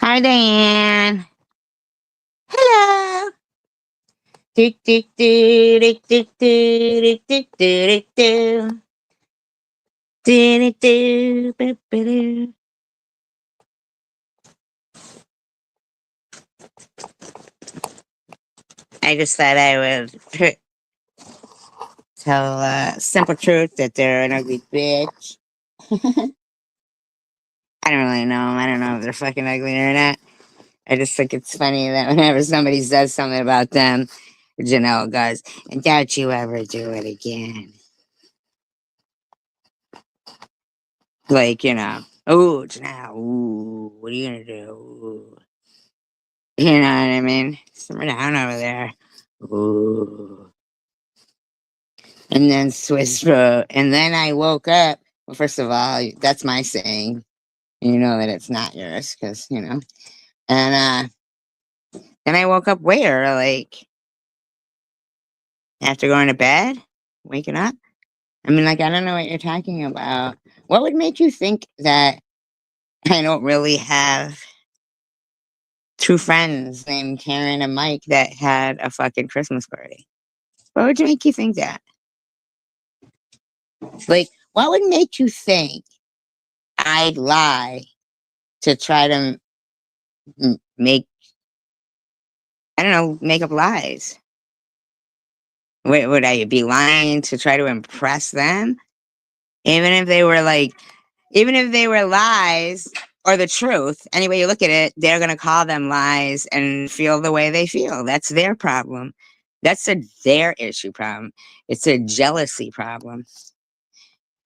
Hi, Diane. Hello. Do, do, do, do, do, do, do, do, do, do, do, do, do, do. I just thought I would tell simple truth that they're an ugly bitch. I don't really know 'em. I don't know if they're fucking ugly or not. I just think it's funny that whenever somebody says something about them, Janelle goes, and don't you ever do it again. Like, oh, Janelle, ooh, what are you going to do? Ooh. You know what I mean? Simmer down over there. Ooh. And then Swiss road. And then I woke up. Well, first of all, that's my saying. You know that it's not yours because. And then I woke up where? Like, after going to bed? Waking up? I mean, like, I don't know what you're talking about. What would make you think that I don't really have two friends named Karen and Mike that had a fucking Christmas party? What would make you think that? Like, what would make you think I'd lie to try to make, I don't know, make up lies? Would I be lying to try to impress them? Even if they were like, even if they were lies or the truth, any way you look at it, they're going to call them lies and feel the way they feel. That's their problem. That's their issue problem. It's a jealousy problem.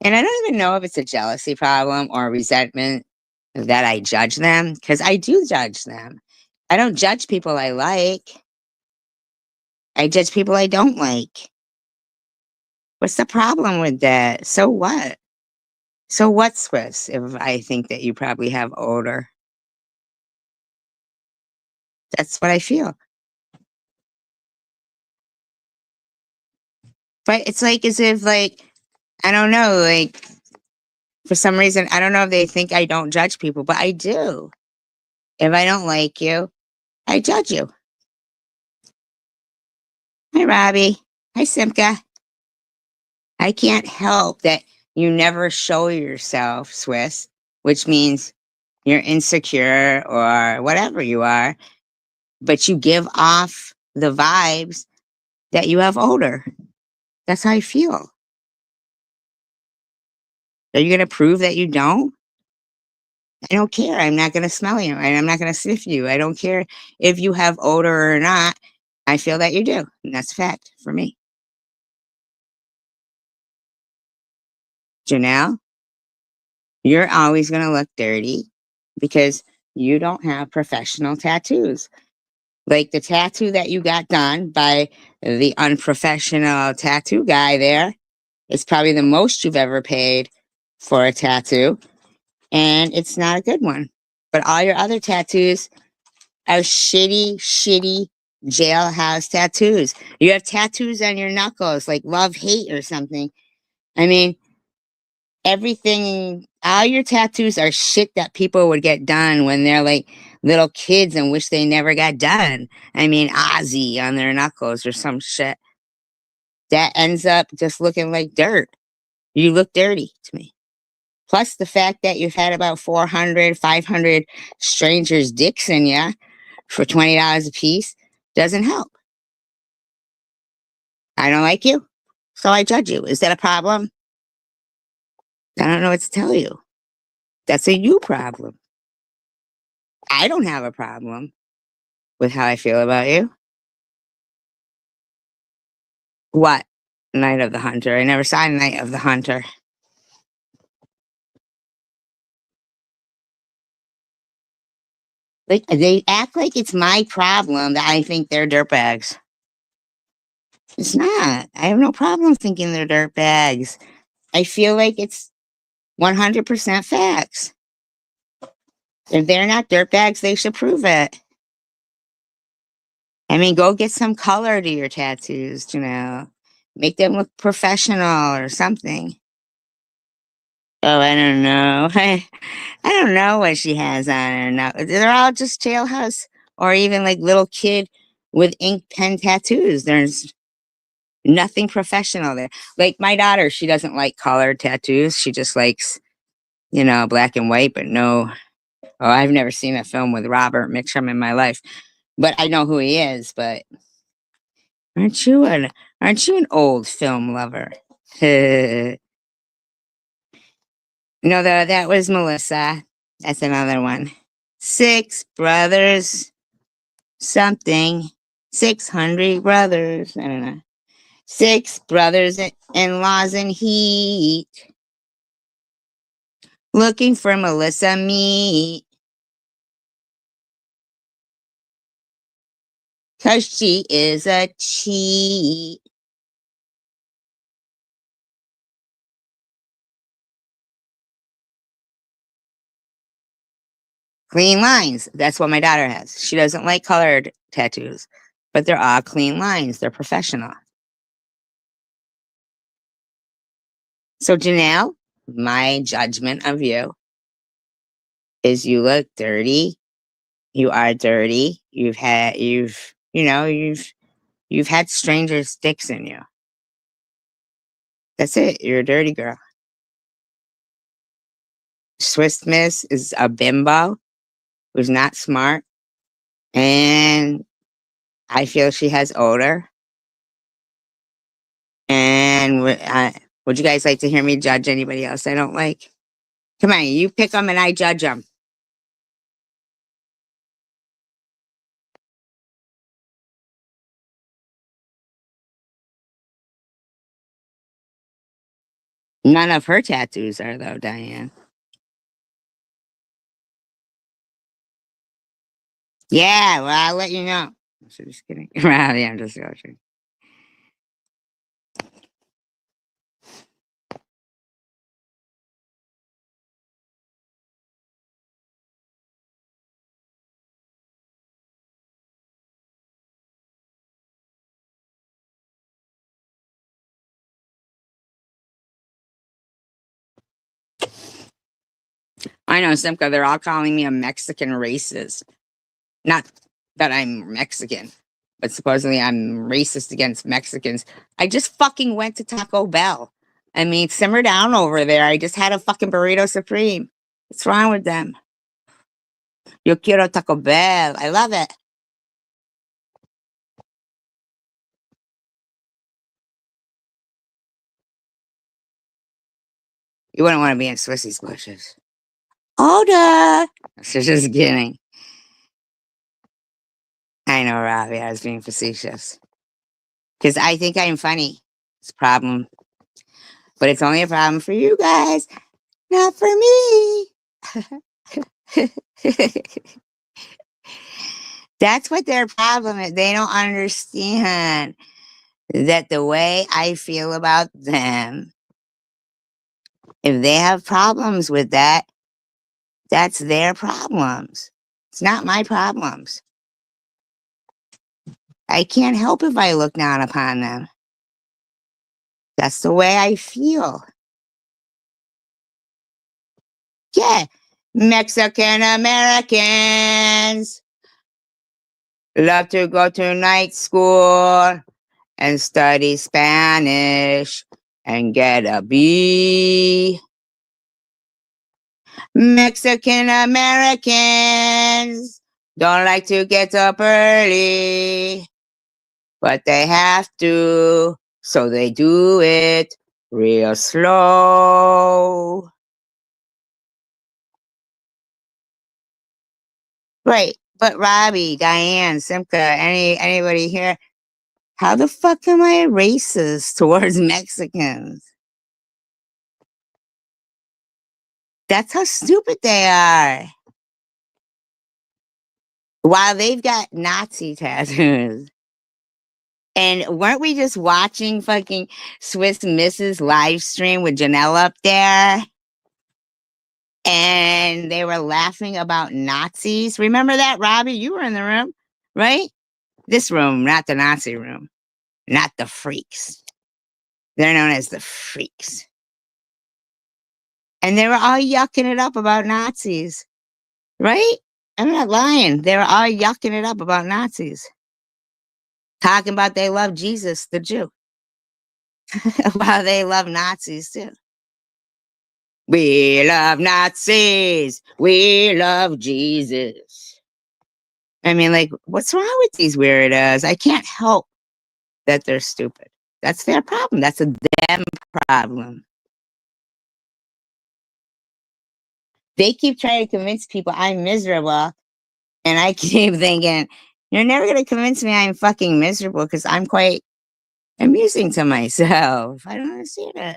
And I don't even know if it's a jealousy problem or resentment that I judge them, because I do judge them. I don't judge people I like. I judge people I don't like. What's the problem with that? So what? So what, Swiss, if I think that you probably have odor? That's what I feel. But it's like as if like, I don't know, like for some reason, I don't know if they think I don't judge people, but I do. If I don't like you, I judge you. Hi, Robbie. Hi, Simka. I can't help that you never show yourself, Swiss, which means you're insecure or whatever you are, but you give off the vibes that you have odor. That's how I feel. Are you going to prove that you don't? I don't care. I'm not going to smell you. And I'm not going to sniff you. I don't care if you have odor or not. I feel that you do. And that's a fact for me. Janelle, you're always going to look dirty because you don't have professional tattoos. Like the tattoo that you got done by the unprofessional tattoo guy there is probably the most you've ever paid for a tattoo. And it's not a good one. But all your other tattoos are shitty, shitty jailhouse tattoos. You have tattoos on your knuckles like love, hate, or something. I mean, everything, all your tattoos are shit that people would get done when they're like little kids and wish they never got done. I mean, Ozzy on their knuckles or some shit that ends up just looking like dirt. You look dirty to me. Plus the fact that you've had about 400, 500 strangers' dicks in you for $20 a piece doesn't help. I don't like you, so I judge you. Is that a problem? I don't know what to tell you. That's a you problem. I don't have a problem with how I feel about you. What? Night of the Hunter. I never saw Night of the Hunter. Like they act like it's my problem that I think they're dirtbags. It's not. I have no problem thinking they're dirtbags. I feel like it's 100% facts. If they're not dirtbags, they should prove it. I mean, go get some color to your tattoos, Make them look professional or something. Oh, I don't know. I don't know what she has on her now. They're all just jailhouse or even like little kid with ink pen tattoos. There's nothing professional there. Like my daughter, she doesn't like colored tattoos. She just likes, black and white, but no. Oh, I've never seen a film with Robert Mitchum in my life, but I know who he is. But aren't you an old film lover? No, that was Melissa. That's another one. Six brothers, something. 600 brothers. I don't know. Six brothers in laws in heat. Looking for Melissa meat. 'Cause she is a cheat. Clean lines. That's what my daughter has. She doesn't like colored tattoos, but they're all clean lines. They're professional. So, Janelle, my judgment of you is you look dirty. You are dirty. You've had strangers' sticks in you. That's it. You're a dirty girl. Swiss Miss is a bimbo who's not smart, and I feel she has odor. And would you guys like to hear me judge anybody else I don't like? Come on, you pick them and I judge them. None of her tattoos are, though, Diane. Yeah, well, I'll let you know. I'm just kidding. Yeah, I'm just joking. I know, Simca, they're all calling me a Mexican racist. Not that I'm Mexican, but supposedly I'm racist against Mexicans. I just fucking went to Taco Bell. I mean, simmer down over there. I just had a fucking burrito supreme. What's wrong with them? Yo quiero Taco Bell. I love it. You wouldn't want to be in Swissy's bushes. Older. Just kidding. I know, Robbie. I was being facetious. Because I think I'm funny. It's a problem. But it's only a problem for you guys, not for me. That's what their problem is. They don't understand that the way I feel about them, if they have problems with that, that's their problems. It's not my problems. I can't help if I look down upon them. That's the way I feel. Yeah, Mexican Americans love to go to night school and study Spanish and get a B. Mexican Americans don't like to get up early, but they have to, so they do it real slow. Right, but Robbie, Diane, Simca, anybody here, how the fuck am I racist towards Mexicans? That's how stupid they are. While they've got Nazi tattoos. And weren't we just watching fucking Swiss Mrs. live stream with Janelle up there? And they were laughing about Nazis. Remember that, Robbie? You were in the room, right? This room, not the Nazi room, not the freaks. They're known as the freaks. And they were all yucking it up about Nazis, right? I'm not lying. They were all yucking it up about Nazis, talking about they love Jesus, the Jew, while they love Nazis too. We love Nazis. We love Jesus. I mean, like, what's wrong with these weirdos? I can't help that they're stupid. That's their problem. That's a them problem. They keep trying to convince people I'm miserable, and I keep thinking, you're never going to convince me I'm fucking miserable because I'm quite amusing to myself. I don't understand it.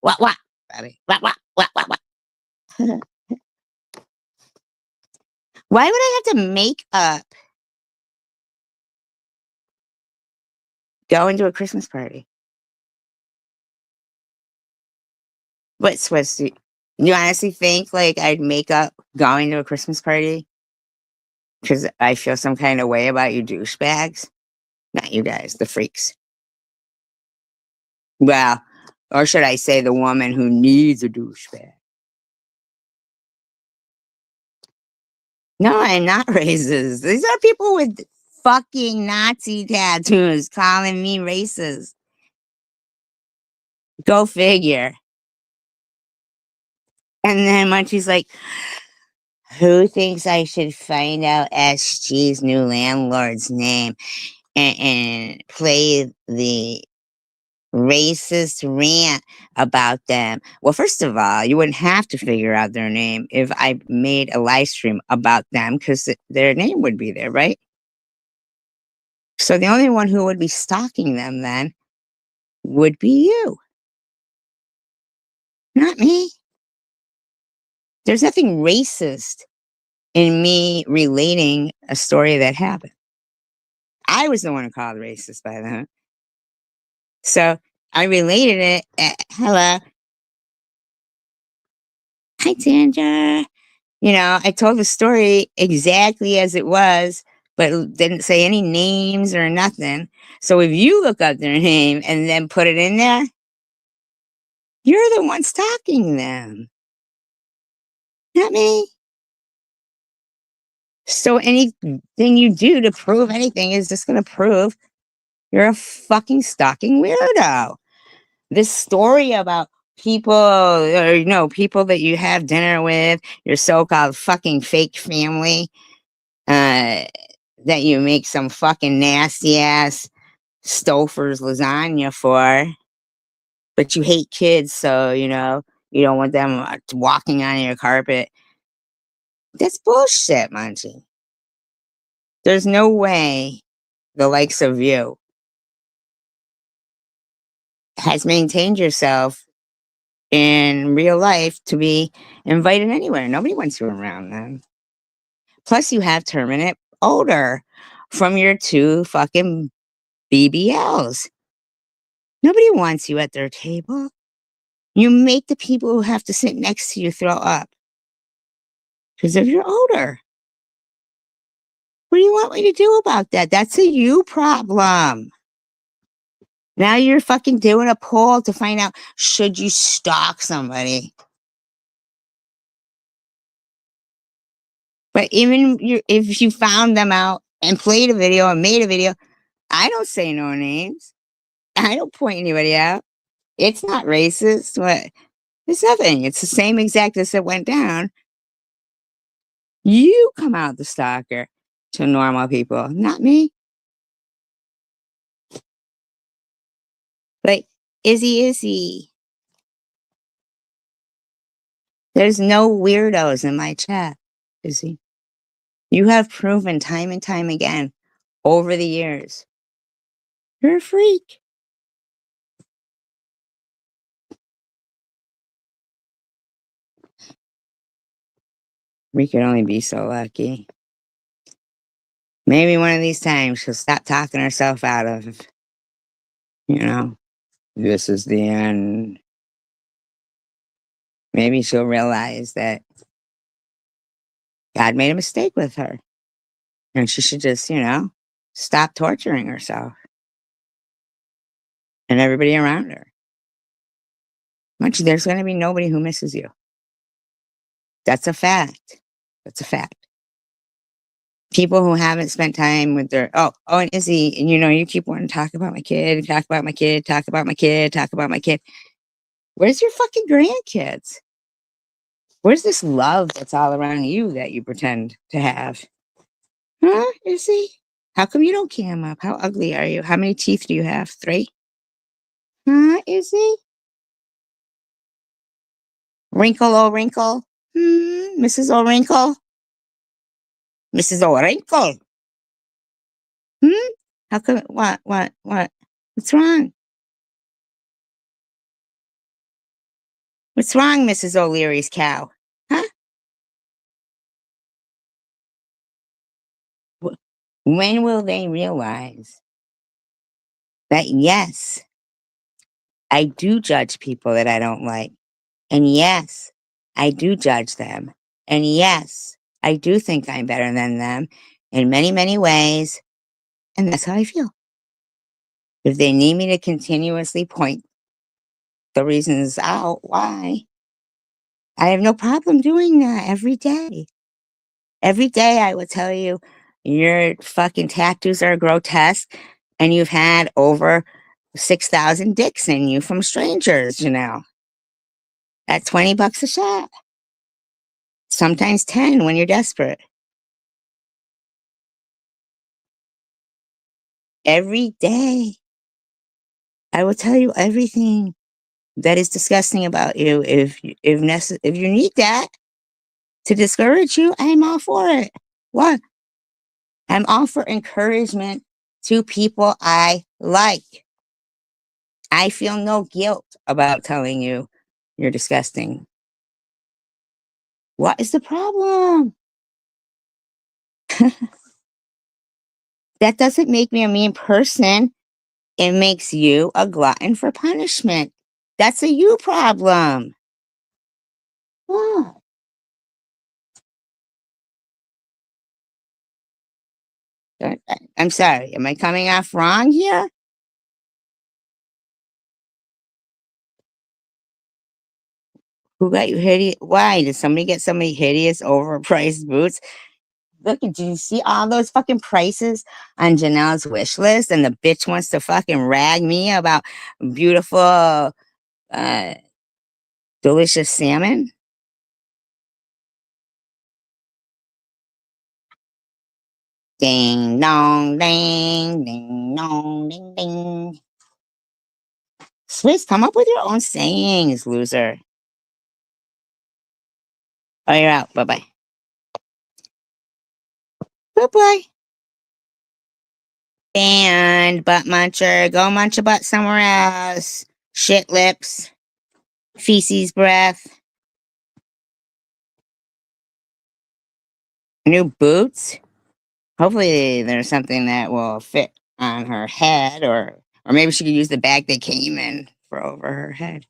What? Bobby? What? Why would I have to make up going to a Christmas party? What's supposed to you honestly think like I'd make up going to a Christmas party because I feel some kind of way about you douchebags? Not you guys, the freaks. Well, or should I say the woman who needs a douchebag? No, I'm not racist. These are people with fucking Nazi tattoos calling me racist. Go figure. And then when she's like, who thinks I should find out SG's new landlord's name and play the racist rant about them? Well, first of all, you wouldn't have to figure out their name if I made a live stream about them because their name would be there, right? So the only one who would be stalking them then would be you, not me. There's nothing racist in me relating a story that happened. I was the one who called racist by then. So I related it. Hello. Hi, Sandra. You know, I told the story exactly as it was, but didn't say any names or nothing. So if you look up their name and then put it in there, you're the one stalking them, not me. So anything you do to prove anything is just going to prove you're a fucking stalking weirdo. This story about people or people that you have dinner with, your so-called fucking fake family, uh, that you make some fucking nasty ass Stouffer's lasagna for, but you hate kids, so you don't want them walking on your carpet. That's bullshit, Munchie. There's no way the likes of you has maintained yourself in real life to be invited anywhere. Nobody wants you around them. Plus, you have terminate odor from your two fucking BBLs. Nobody wants you at their table. You make the people who have to sit next to you throw up because of your odor. What do you want me to do about that? That's a you problem. Now you're fucking doing a poll to find out should you stalk somebody. But even if you found them out and played a video and made a video, I don't say no names. I don't point anybody out. It's not racist. What? It's nothing. It's the same exact as it went down. You come out the stalker to normal people, not me. Like, Izzy. There's no weirdos in my chat, Izzy. You have proven time and time again over the years. You're a freak. We could only be so lucky. Maybe one of these times she'll stop talking herself out of, this is the end. Maybe she'll realize that God made a mistake with her. And she should just, stop torturing herself. and everybody around her. Much there's going to be nobody who misses you. That's a fact. That's a fact. People who haven't spent time with their and Izzy, and you keep wanting to talk about my kid, talk about my kid, talk about my kid, talk about my kid. Where's your fucking grandkids? Where's this love that's all around you that you pretend to have? Huh, Izzy? How come you don't cam up? How ugly are you? How many teeth do you have? 3? Huh, Izzy? Wrinkle, oh wrinkle? Mrs. O'Wrinkle? Mrs. O'Wrinkle? Hmm? How come? What? What's wrong? What's wrong, Mrs. O'Leary's cow? Huh? When will they realize that, yes, I do judge people that I don't like? And yes, I do judge them. And yes, I do think I'm better than them in many, many ways. And that's how I feel. If they need me to continuously point the reasons out why, I have no problem doing that every day. Every day I will tell you, your fucking tattoos are grotesque and you've had over 6,000 dicks in you from strangers. At $20 a shot. Sometimes 10 when you're desperate. Every day. I will tell you everything that is disgusting about you. If you need that to discourage you, I'm all for it. What? I'm all for encouragement to people I like. I feel no guilt about telling you you're disgusting. What is the problem? That doesn't make me a mean person. It makes you a glutton for punishment. That's a you problem. Oh, I'm sorry. Am I coming off wrong here? Who got you hideous? Why? Did somebody get somebody hideous overpriced boots? Look, did you see all those fucking prices on Janelle's wish list? And the bitch wants to fucking rag me about beautiful, uh, delicious salmon? Ding dong, ding, ding dong, ding ding. Swiss, come up with your own sayings, loser. Oh, you're out. Bye bye. Bye bye. And butt muncher, go munch a butt somewhere else. Shit lips, feces breath. New boots. Hopefully, there's something that will fit on her head, or maybe she could use the bag they came in for over her head.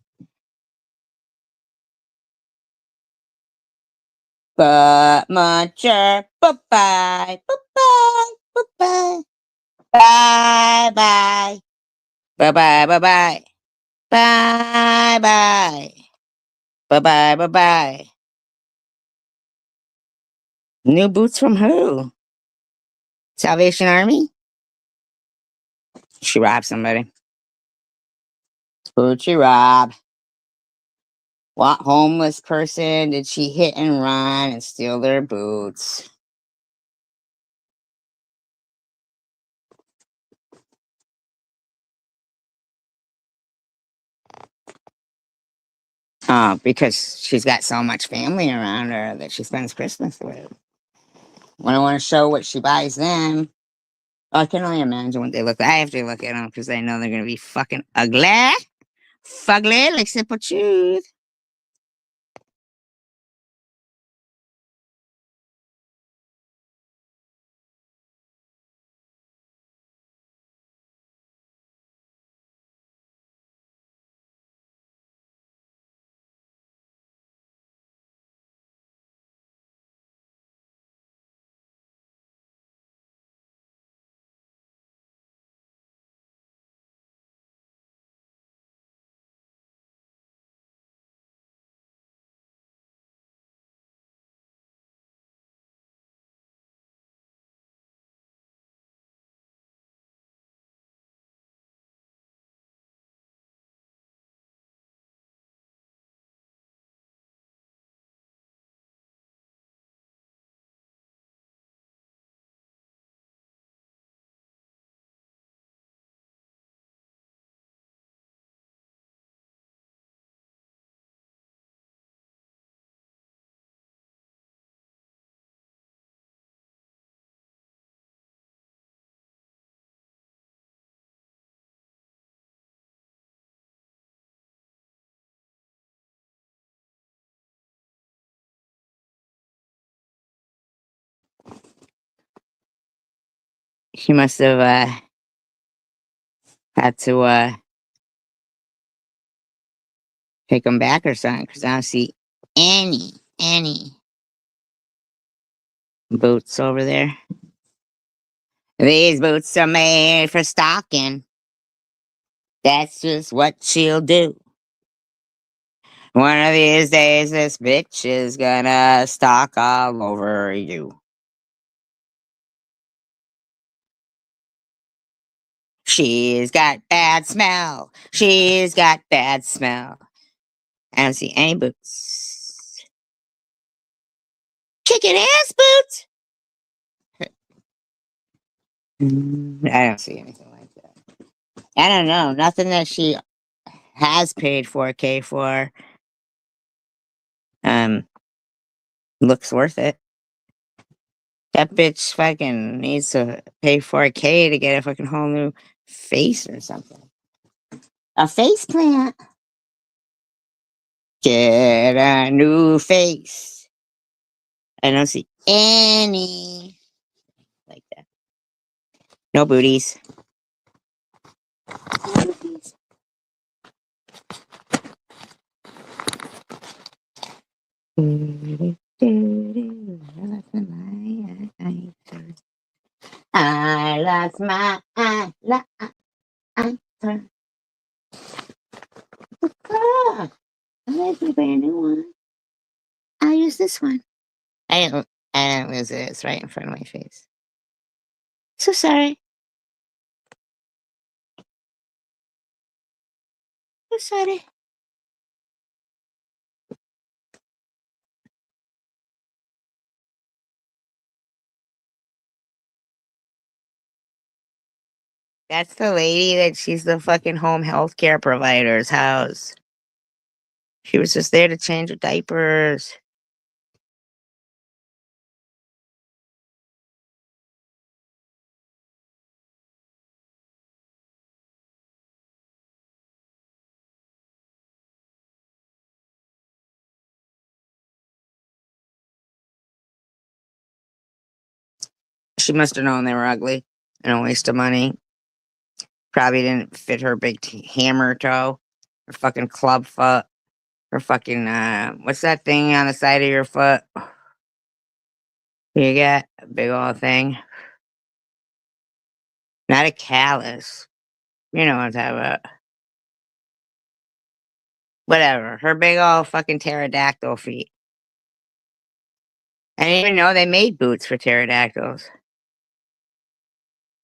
Butt muncher. Bye bye. Bye bye. Bye bye. Bye bye. Bye bye. Bye bye. Bye bye. Bye bye. Bye bye. New boots from who? Salvation Army? She robbed somebody. Who'd she rob? What homeless person did she hit and run and steal their boots? Oh, because she's got so much family around her that she spends Christmas with. When I want to show what she buys them, I can only imagine what they look like. I have to look at them because I know they're going to be fucking ugly. Fugly, like Simple Truth. She must have had to take them back or something because I don't see any boots over there. These boots are made for stalking. That's just what she'll do. One of these days, this bitch is gonna stalk all over you. She's got bad smell. She's got bad smell. I don't see any boots. Chicken ass boots? I don't see anything like that. I don't know. Nothing that she has paid 4K for um looks worth it. That bitch fucking needs to pay 4K to get a fucking whole new face or something. A face plant. Get a new face. I don't see any like that. No booties. No booties. I lost my lighter. Ah, I like my brand new one. I'll use this one. I didn't lose it. It's right in front of my face. So sorry. So sorry. That's the lady that she's the fucking home health care provider's house. She was just there to change her diapers. She must have known they were ugly and a waste of money. Probably didn't fit her big hammer toe, her fucking club foot, her fucking what's that thing on the side of your foot? You got a big old thing, not a callus. You know what I'm talking about. Whatever. Her big old fucking pterodactyl feet. I didn't even know they made boots for pterodactyls.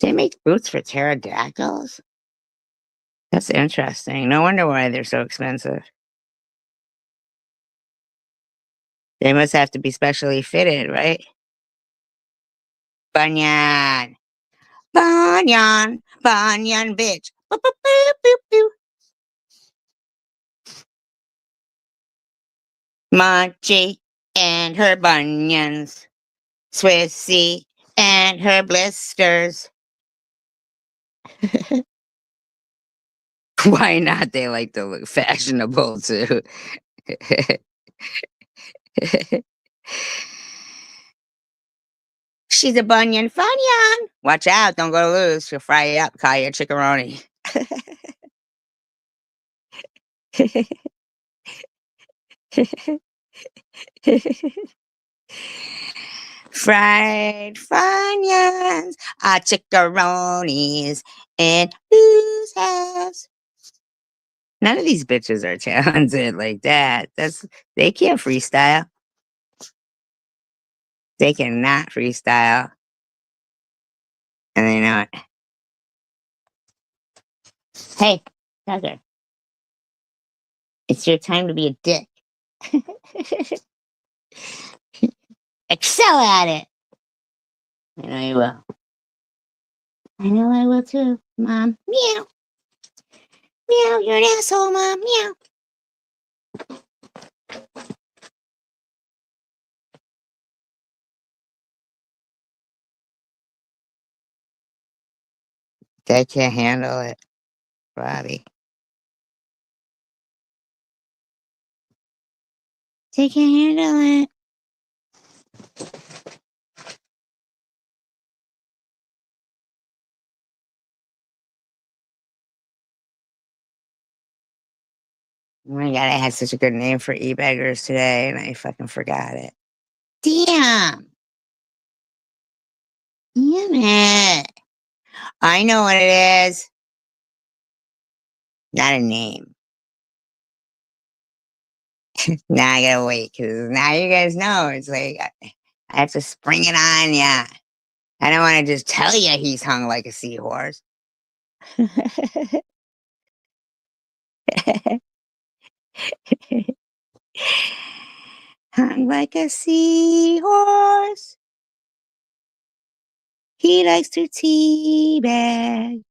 They make boots for pterodactyls? That's interesting. No wonder why they're so expensive. They must have to be specially fitted, right? Bunyan. Bunyan. Bunyan bitch. Boop, boop, boop, boop, boop. Munchie and her bunions. Swissy and her blisters. Why not? They like to look fashionable too. She's a bunion funyon. Watch out, don't go loose. She'll fry you up, call you a chickaroni. Fried funyuns are chickaronis and who's halves. None of these bitches are talented like that. They can't freestyle. They cannot freestyle. And they know it. Hey, Tucker, it's your time to be a dick. Excel at it. I know you will. I know I will too, Mom. Meow. Meow, you're an asshole, Mom. Meow. They can't handle it, Robbie. They can't handle it. Oh my god, I had such a good name for e-beggars today, and I fucking forgot it. Damn! Damn it! I know what it is. Not a name. Now I gotta wait because now you guys know. It's like I have to spring it on ya. I don't want to just tell you he's hung like a seahorse. Hung like a seahorse. He likes to teabag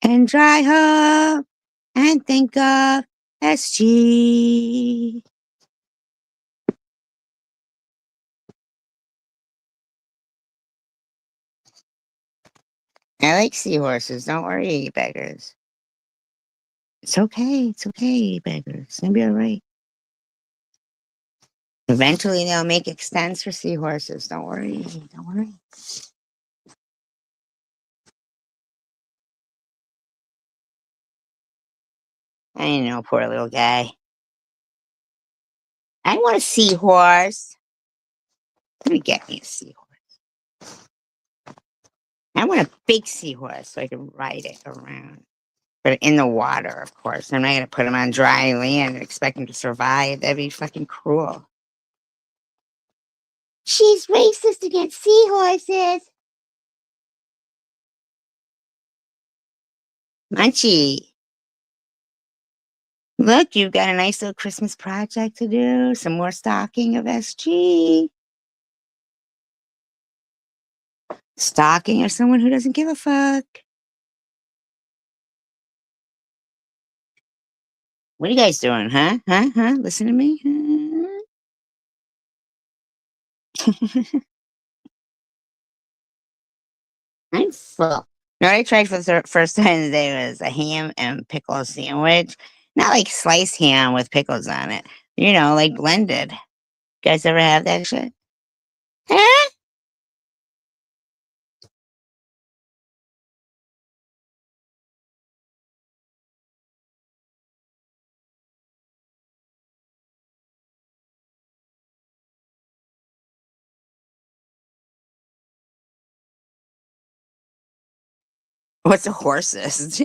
and dry up and think of SG. I like seahorses. Don't worry, beggars. It's okay. It's okay, beggars. It's gonna be all right. Eventually, they'll make extends for seahorses. Don't worry. Don't worry. I know, poor little guy. I want a seahorse. Let me get me a seahorse. I want a big seahorse so I can ride it around. But in the water, of course. I'm not going to put him on dry land and expect him to survive. That'd be fucking cruel. She's racist against seahorses. Munchie, look, you've got a nice little Christmas project to do. Some more stocking of SG. Stalking of someone who doesn't give a fuck. What are you guys doing, huh? Huh? Listen to me? Huh? I'm full. You know what I tried for the first time today was a ham and pickle sandwich. Not like sliced ham with pickles on it. You know, like blended. You guys ever have that shit? Huh? What's a horses?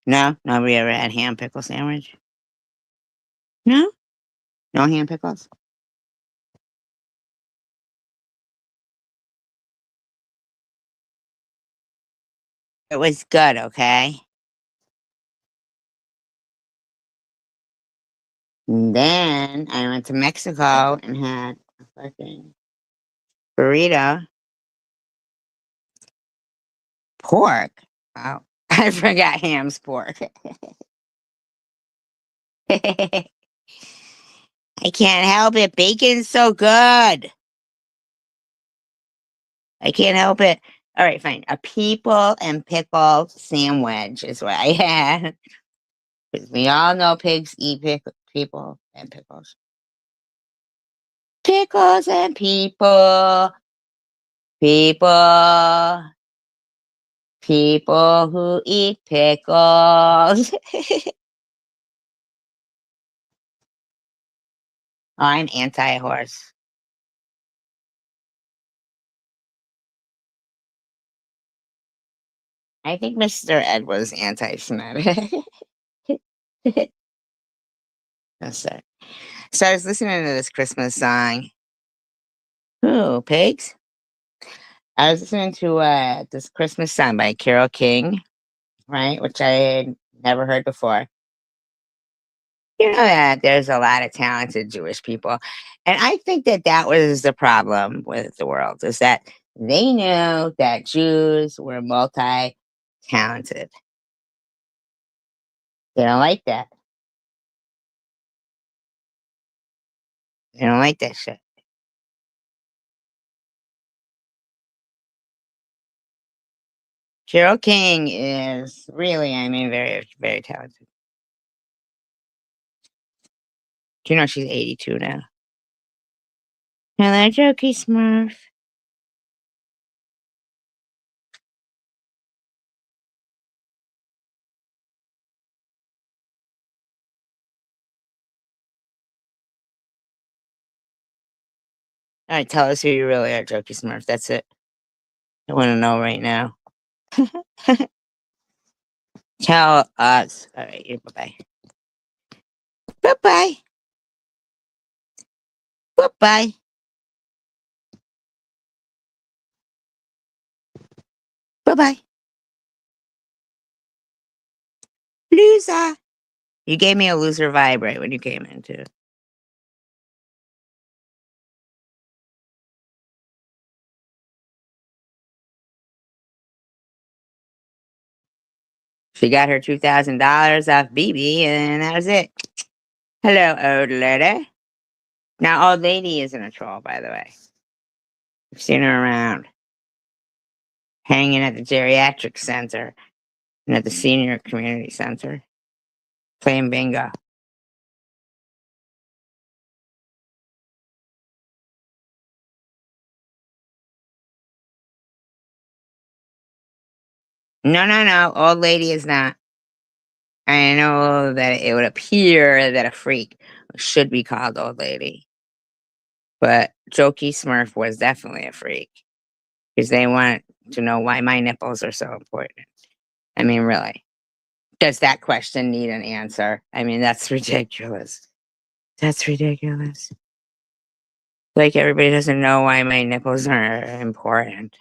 No, nobody ever had ham pickle sandwich. No, no ham pickles. It was good, okay. And then I went to Mexico and had a fucking burrito, pork. Oh, I forgot ham's pork. I can't help it. Bacon's so good. I can't help it. All right, fine. A people and pickle sandwich is what I had. 'Cause we all know pigs eat people and pickles. Pickles and people. People. People who eat pickles. I'm anti-horse. I think Mr. Ed was anti-Semitic. That's it. So I was listening to this Christmas song. Ooh, pigs? I was listening to this Christmas song by Carole King, right? Which I had never heard before. You know that there's a lot of talented Jewish people. And I think that that was the problem with the world is that they knew that Jews were multi talented. They don't like that. They don't like that shit. Carol King is really, I mean, very, very talented. Do you know she's 82 now? Hello, Jokey Smurf. All right, tell us who you really are, Jokey Smurf. That's it. I want to know right now. Tell us. All right, bye bye. Bye bye. Bye bye. Bye bye. Loser. You gave me a loser vibe right when you came in, too. She got her $2,000 off BB, and that was it. Hello, old lady. Now, old lady isn't a troll, by the way. I've seen her around, hanging at the geriatric center and at the senior community center, playing bingo. No, no, no. Old lady is not. I know that it would appear that a freak should be called old lady, but Jokey Smurf was definitely a freak because they want to know why my nipples are so important. I mean, really, does that question need an answer? I mean, that's ridiculous. That's ridiculous. Like everybody doesn't know why my nipples are important.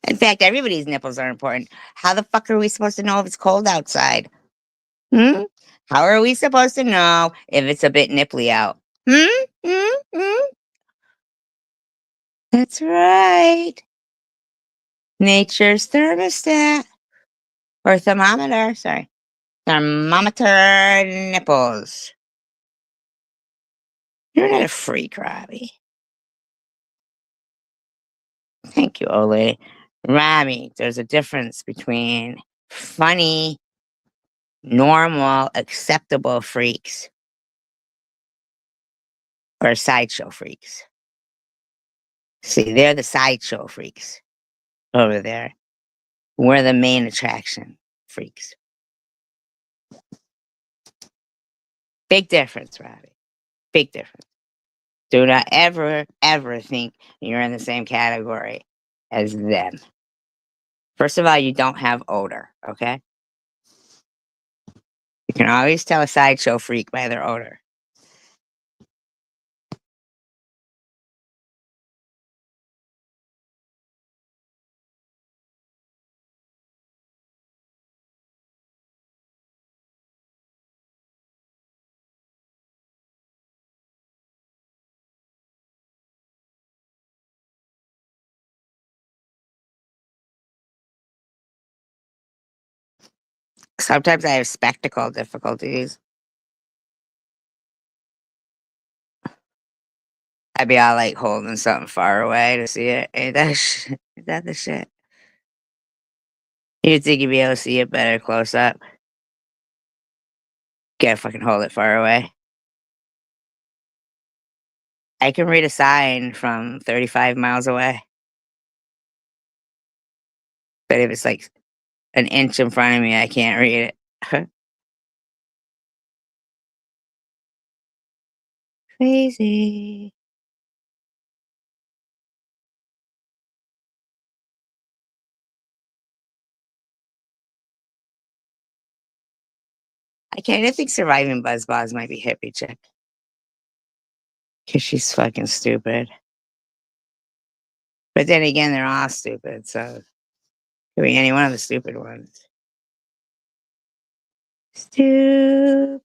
In fact, everybody's nipples are important. How the fuck are we supposed to know if it's cold outside? Hmm? How are we supposed to know if it's a bit nipply out? Hmm? Hmm? Hmm? That's right. Nature's thermostat. Or thermometer, sorry. Thermometer nipples. You're not a freak, Robbie. Thank you, Ole. Robbie, there's a difference between funny, normal, acceptable freaks or sideshow freaks. See, they're the sideshow freaks over there. We're the main attraction freaks. Big difference, Robbie. Big difference. Do not ever, ever think you're in the same category as them. First of all, you don't have odor, okay? You can always tell a sideshow freak by their odor. Sometimes I have spectacle difficulties. I'd be all like holding something far away to see it. Ain't that shit? Ain't that the shit? You'd think you'd be able to see it better close up. Can't fucking hold it far away. I can read a sign from 35 miles away. But if it's like an inch in front of me, I can't read it. Crazy. I kind of think surviving Buzzballs might be hippie chick. Because she's fucking stupid. But then again, they're all stupid, so it could be any one of the stupid ones. Stupid.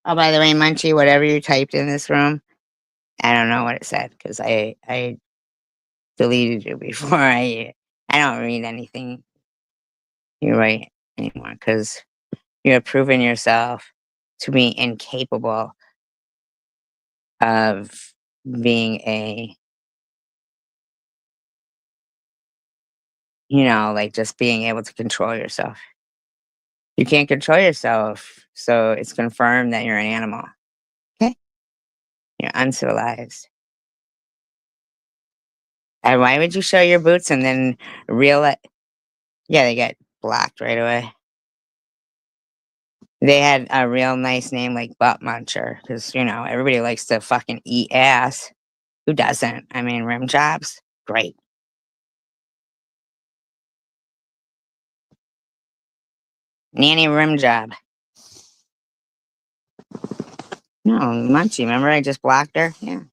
Oh, by the way, Munchie, whatever you typed in this room, I don't know what it said because I deleted you before I don't read anything you write anymore because you have proven yourself to be incapable of being a, like just being able to control yourself. You can't control yourself, so it's confirmed that you're an animal. Okay? You're uncivilized. And why would you show your boots and then realize? Yeah, they get blocked right away. They had a real nice name like Butt Muncher because, everybody likes to fucking eat ass. Who doesn't? I mean, rim jobs? Great. Nanny rim job. No, Munchie. Remember I just blocked her? Yeah.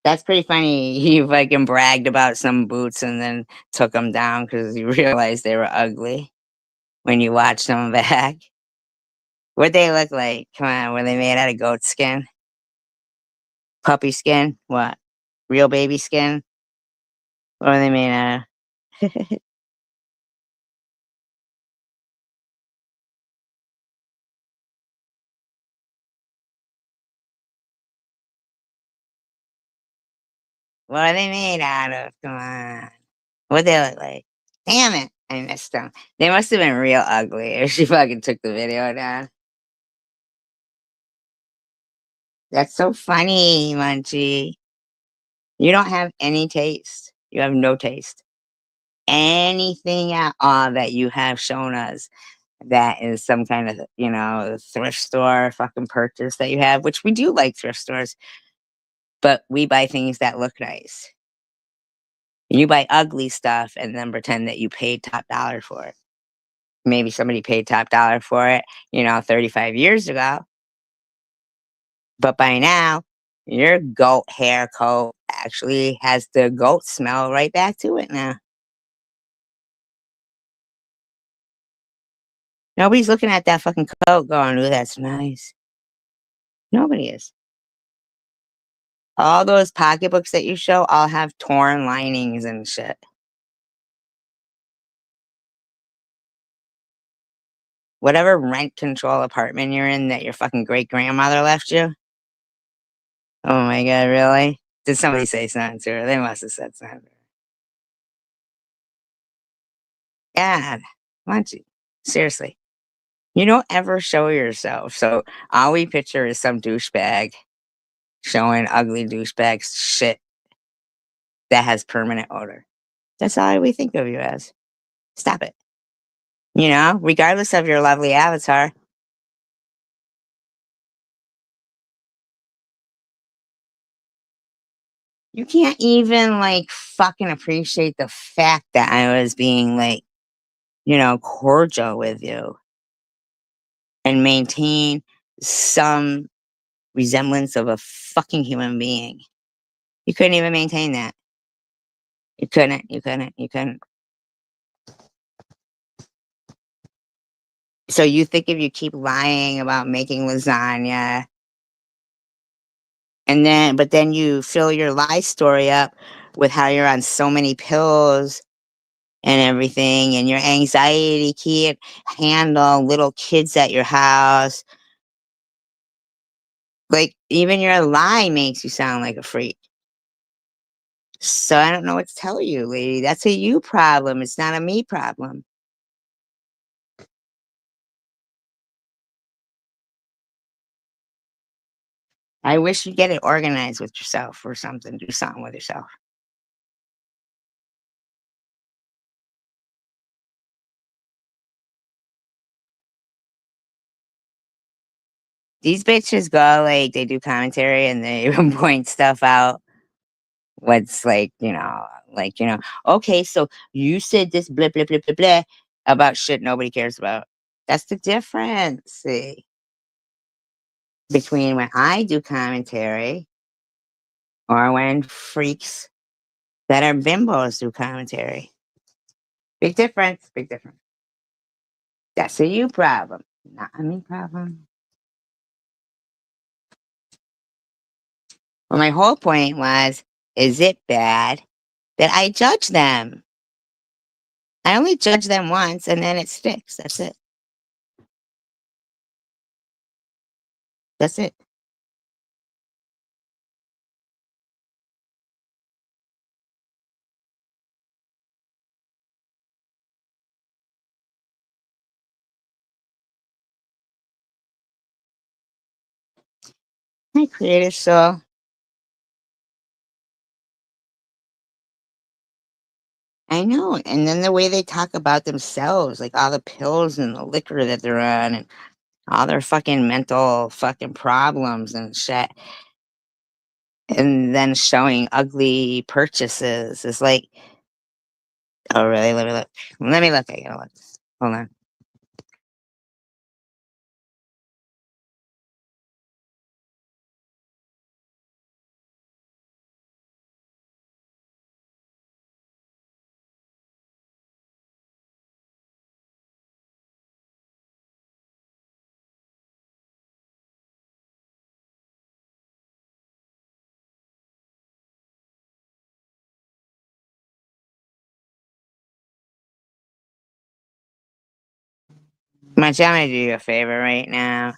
That's pretty funny. You fucking bragged about some boots and then took them down because you realized they were ugly when you watched them back. What'd they look like? Come on, were they made out of goat skin? Puppy skin? What? Real baby skin? What were they made out of? What are they made out of? Come on. What'd they look like? Damn it. I missed them. They must have been real ugly if she fucking took the video down. That's so funny, Munchie. You don't have any taste. You have no taste. Anything at all that you have shown us that is some kind of, thrift store fucking purchase that you have, which we do like thrift stores, but we buy things that look nice. You buy ugly stuff and then pretend that you paid top dollar for it. Maybe somebody paid top dollar for it, 35 years ago. But by now, your goat hair coat actually has the goat smell right back to it now. Nobody's looking at that fucking coat going, ooh, that's nice. Nobody is. All those pocketbooks that you show all have torn linings and shit. Whatever rent control apartment you're in that your fucking great grandmother left you. Oh my god, really? Did somebody say something to her? They must have said something. God, why don't you? Seriously. You don't ever show yourself. So all we picture is some douchebag showing ugly douchebag shit that has permanent odor. That's all we think of you as. Stop it. Regardless of your lovely avatar, you can't even like fucking appreciate the fact that I was being like, cordial with you and maintain some resemblance of a fucking human being. You couldn't even maintain that. You couldn't, you couldn't, you couldn't. So you think if you keep lying about making lasagna but then you fill your lie story up with how you're on so many pills and everything, and your anxiety can't handle little kids at your house. Like, even your lie makes you sound like a freak. So I don't know what to tell you, lady. That's a you problem. It's not a me problem. I wish you'd get it organized with yourself or something. Do something with yourself. These bitches go like they do commentary and they point stuff out. What's okay, so you said this blah blah blah blah blah about shit nobody cares about. That's the difference, see, between when I do commentary or when freaks that are bimbos do commentary. Big difference, big difference. That's a you problem, not a me problem. Well, my whole point was, is it bad that I judge them? I only judge them once and then it sticks. That's it. That's it. My creative soul. I know. And then the way they talk about themselves, like all the pills and the liquor that they're on and all their fucking mental fucking problems and shit. And then showing ugly purchases is like, oh, really? Let me look. Let me look. I gotta look. Hold on. Munch, I'm gonna do you a favor right now.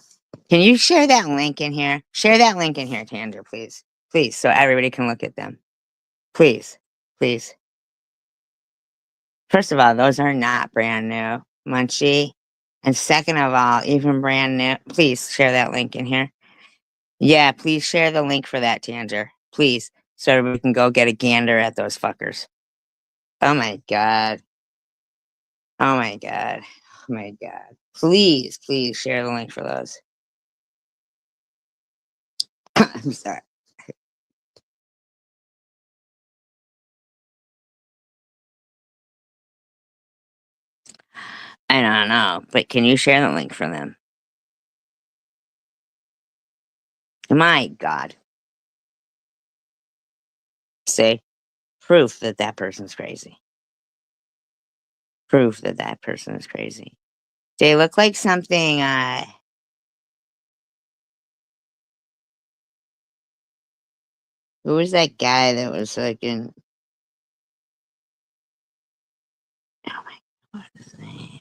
Can you share that link in here? Share that link in here, Tander, please. Please, so everybody can look at them. Please. Please. First of all, those are not brand new, Munchie. And second of all, even brand new, please share that link in here. Yeah, please share the link for that, Tanger. Please. So everybody can go get a gander at those fuckers. Oh my god. Oh my god. Oh my god. Please, please share the link for those. I'm sorry. I don't know, but can you share the link for them? My god. See? Proof that that person's crazy. Proof that that person is crazy. They look like something, who was that guy that was like in, oh my, what's his name?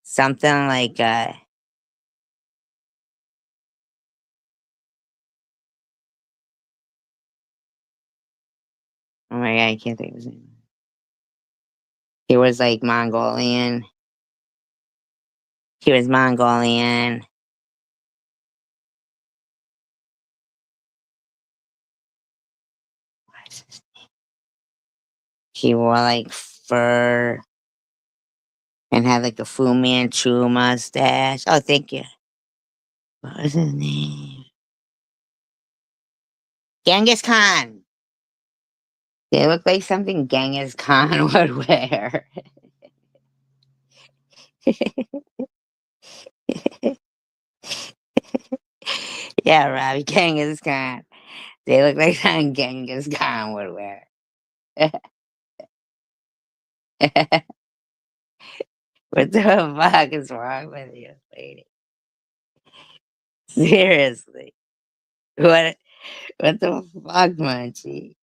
Something like, oh my god, I can't think of his name. He was like Mongolian. He was Mongolian. What is his name? He wore like fur and had like a Fu Manchu mustache. Oh, thank you. What was his name? Genghis Khan. They look like something Genghis Khan would wear. Yeah, Robbie, Genghis Khan. They look like something Genghis Khan would wear. What the fuck is wrong with you, lady? Seriously. What what the fuck, Munchie?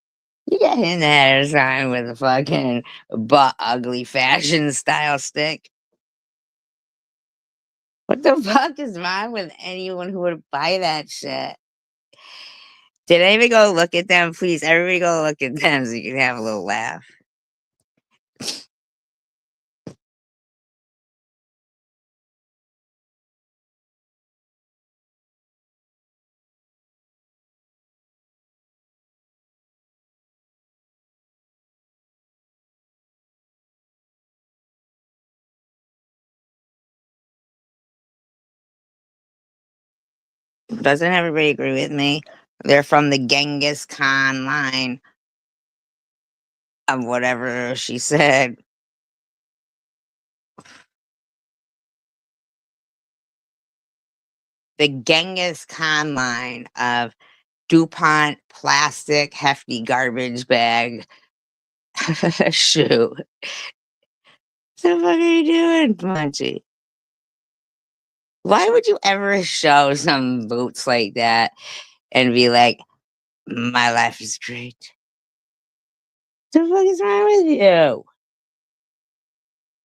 You got in there sign with a fucking butt ugly fashion style stick. What the fuck is wrong with anyone who would buy that shit? Did anybody go look at them? Please, everybody go look at them so you can have a little laugh. Doesn't everybody agree with me? They're from the Genghis Khan line of whatever she said. The Genghis Khan line of DuPont plastic hefty garbage bag shoe. What the fuck are you doing, Punchy? Why would you ever show some boots like that and be like, "My life is great." The fuck is wrong with you?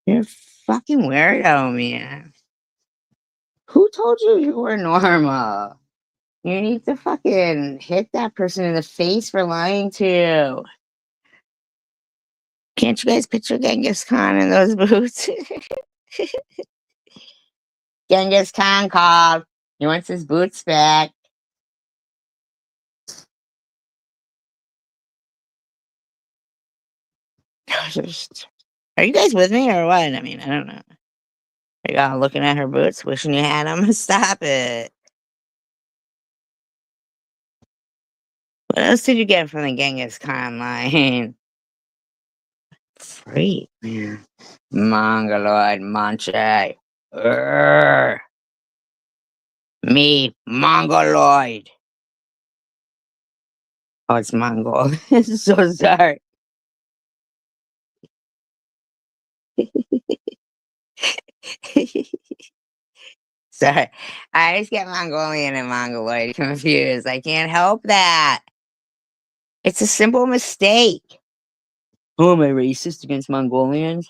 You're a fucking weirdo, man. Who told you you were normal? You need to fucking hit that person in the face for lying to you. Can't you guys picture Genghis Khan in those boots? Genghis Khan called. He wants his boots back. Are you guys with me or what? I mean, I don't know. Are y'all looking at her boots, wishing you had them? Stop it. What else did you get from the Genghis Khan line? Free, man. Mongoloid Manche. Urgh. Me, Mongoloid. Oh, it's Mongol. So sorry. Sorry. I always get Mongolian and Mongoloid confused. I can't help that. It's a simple mistake. Oh, am I racist against Mongolians?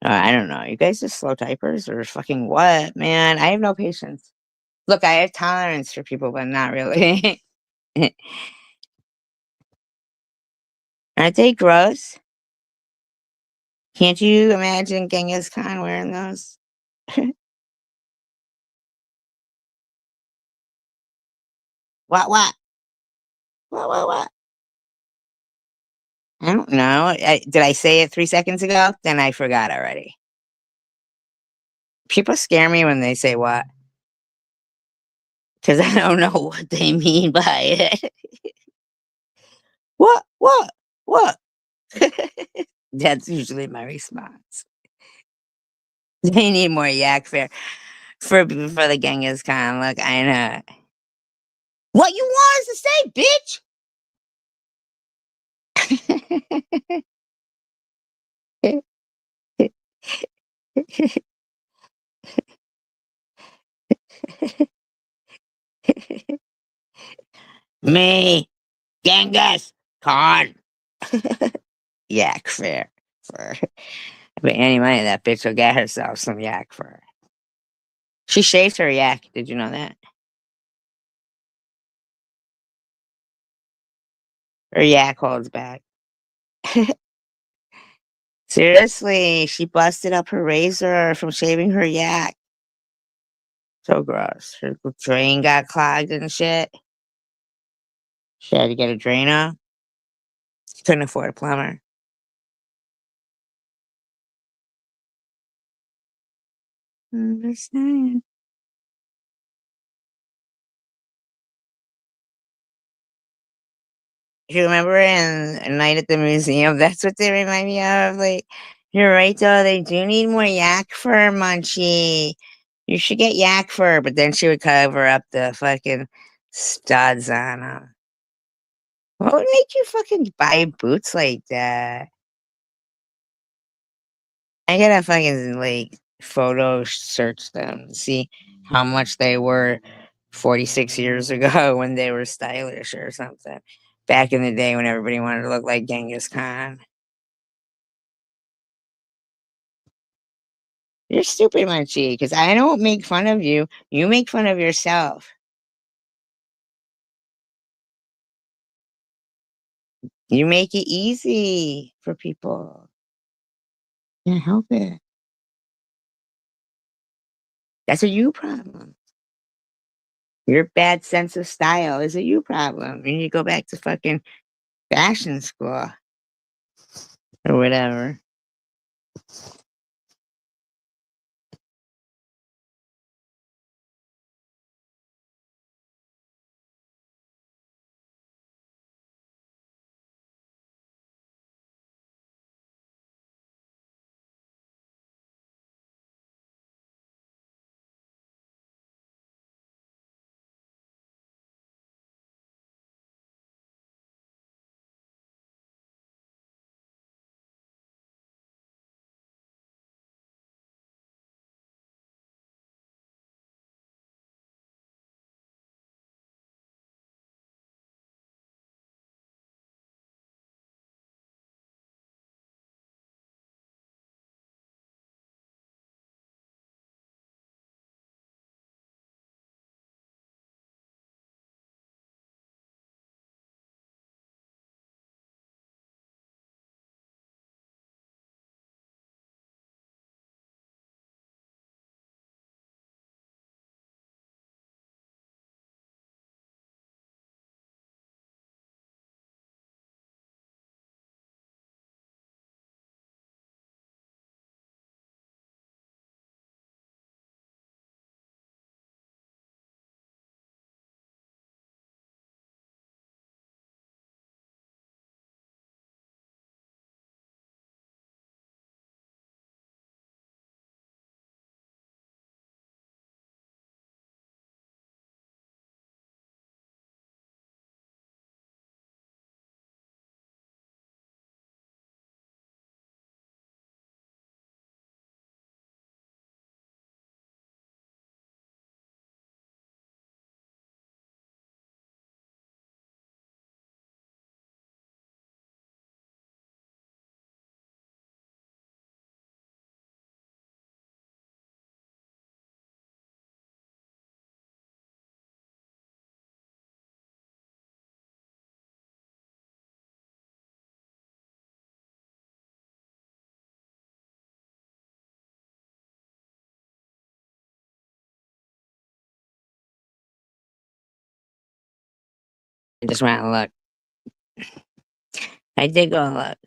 I don't know. You guys just slow typers or fucking what, man? I have no patience. Look, I have tolerance for people, but not really. Aren't they gross? Can't you imagine Genghis Khan wearing those? What, what? What? I don't know. Did I say it 3 seconds ago? Then I forgot already. People scare me when they say what, because I don't know what they mean by it. What? What? What? That's usually my response. They need more yak fare for the Genghis Khan. Look, I know. What you want us to say, bitch? Me, Genghis Khan. Yak fare. For but any money that bitch will get herself some yak fur. She shaves her yak. Did you know that? Her yak holds back. Seriously, she busted up her razor from shaving her yak. So gross. Her drain got clogged and shit. She had to get a drainer. She couldn't afford a plumber. I'm just saying. You remember in A Night at the Museum? That's what they remind me of. Like, you're right though. They do need more yak fur, Munchie. You should get yak fur, but then she would cover up the fucking studs on them. What would make you fucking buy boots like that? I gotta fucking like photo search them and see how much they were 46 years ago when they were stylish or something. Back in the day when everybody wanted to look like Genghis Khan. You're stupid, Munchie, because I don't make fun of you. You make fun of yourself. You make it easy for people. Can't help it. That's a you problem. Your bad sense of style is a you problem. You need to go back to fucking fashion school or whatever. I just went and looked. I did go and look.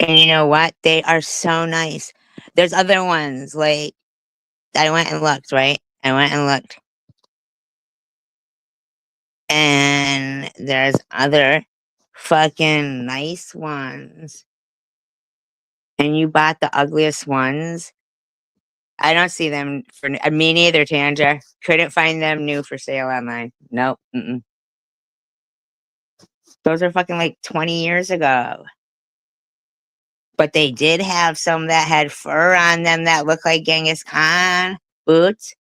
And you know what? They are so nice. There's other ones, like, I went and looked, right? I went and looked. And there's other fucking nice ones. And you bought the ugliest ones. I don't see them for me neither, Tanja. Couldn't find them new for sale online. Nope. Mm-mm. Those are fucking like 20 years ago. But they did have some that had fur on them that looked like Genghis Khan boots.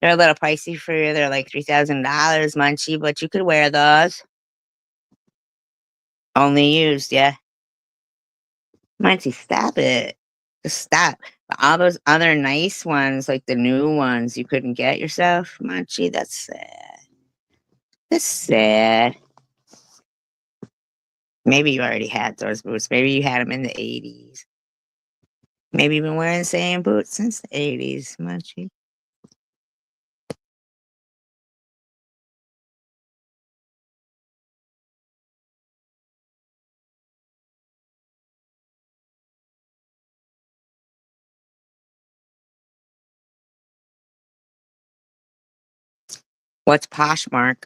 They're a little pricey for you. They're like $3,000, Munchie, but you could wear those. Only used, yeah. Munchie, stop it. Just stop. But all those other nice ones, like the new ones, you couldn't get yourself, Munchie. That's sad. That's sad. Maybe you already had those boots. Maybe you had them in the 80s. Maybe you've been wearing the same boots since the 80s, Munchie. What's Poshmark?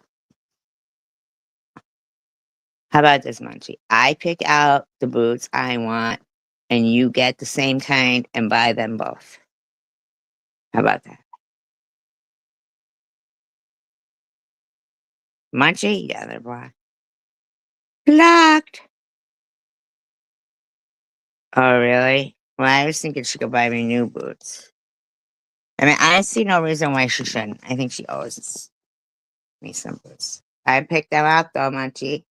How about this, Munchie? I pick out the boots I want, and you get the same kind and buy them both. How about that? Munchie? Yeah, they're black. Locked. Oh, really? Well, I was thinking she could buy me new boots. I mean, I see no reason why she shouldn't. I think she owes me some boots. I picked them out though, Munchie.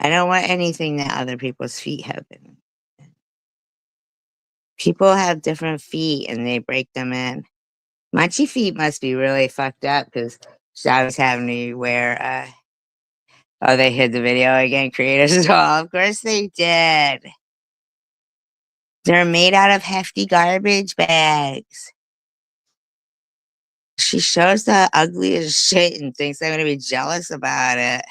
I don't want anything that other people's feet have been. People have different feet and they break them in. Munchie feet must be really fucked up because she's always having to wear oh, they hid the video again, creators as well. Of course they did. They're made out of hefty garbage bags. She shows the ugliest shit and thinks I'm gonna be jealous about it.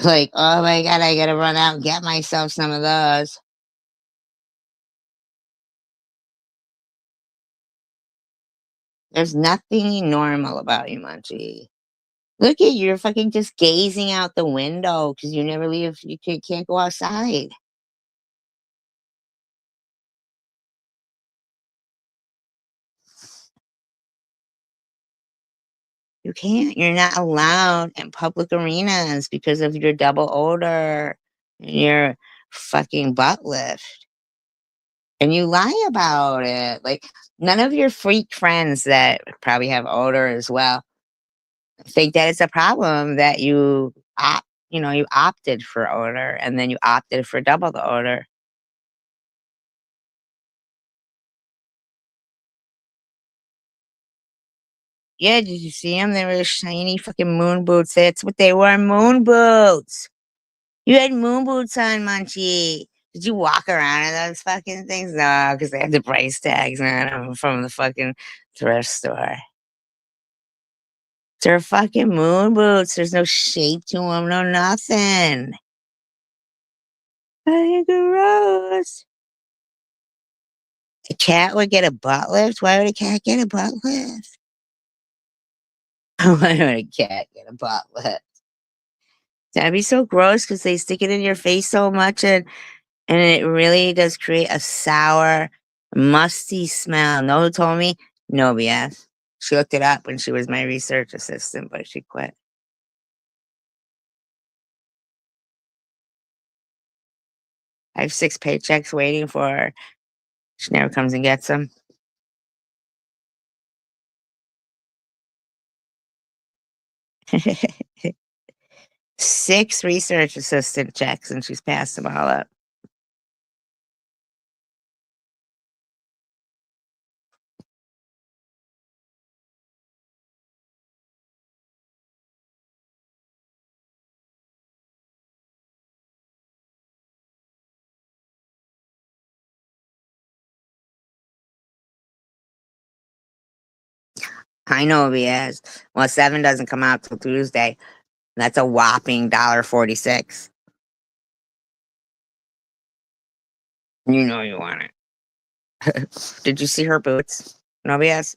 Like, oh my god, I gotta run out and get myself some of those. There's nothing normal about you, Munchie. Look at you, you're fucking just gazing out the window because you never leave, can't go outside. You can't. You're not allowed in public arenas because of your double odor and your fucking butt lift. And you lie about it. Like, none of your freak friends that probably have odor as well think that it's a problem that you opted for odor and then you opted for double the odor. Yeah, did you see them? They were shiny fucking moon boots. That's what they were, moon boots. You had moon boots on, Munchie. Did you walk around in those fucking things? No, because they had the price tags on them from the fucking thrift store. They're fucking moon boots. There's no shape to them, no nothing. Fucking gross. A cat would get a butt lift? Why would a cat get a butt lift? Why would a cat get a butt lift? That'd be so gross because they stick it in your face so much and it really does create a sour, musty smell. Know who told me? No BS. She looked it up when she was my research assistant, but she quit. I have 6 paychecks waiting for her. She never comes and gets them. 6 research assistant checks, and she's passed them all up. I know he is. Well, 7 doesn't come out till Tuesday. That's a whopping $1.46. You know you want it. Did you see her boots? No BS.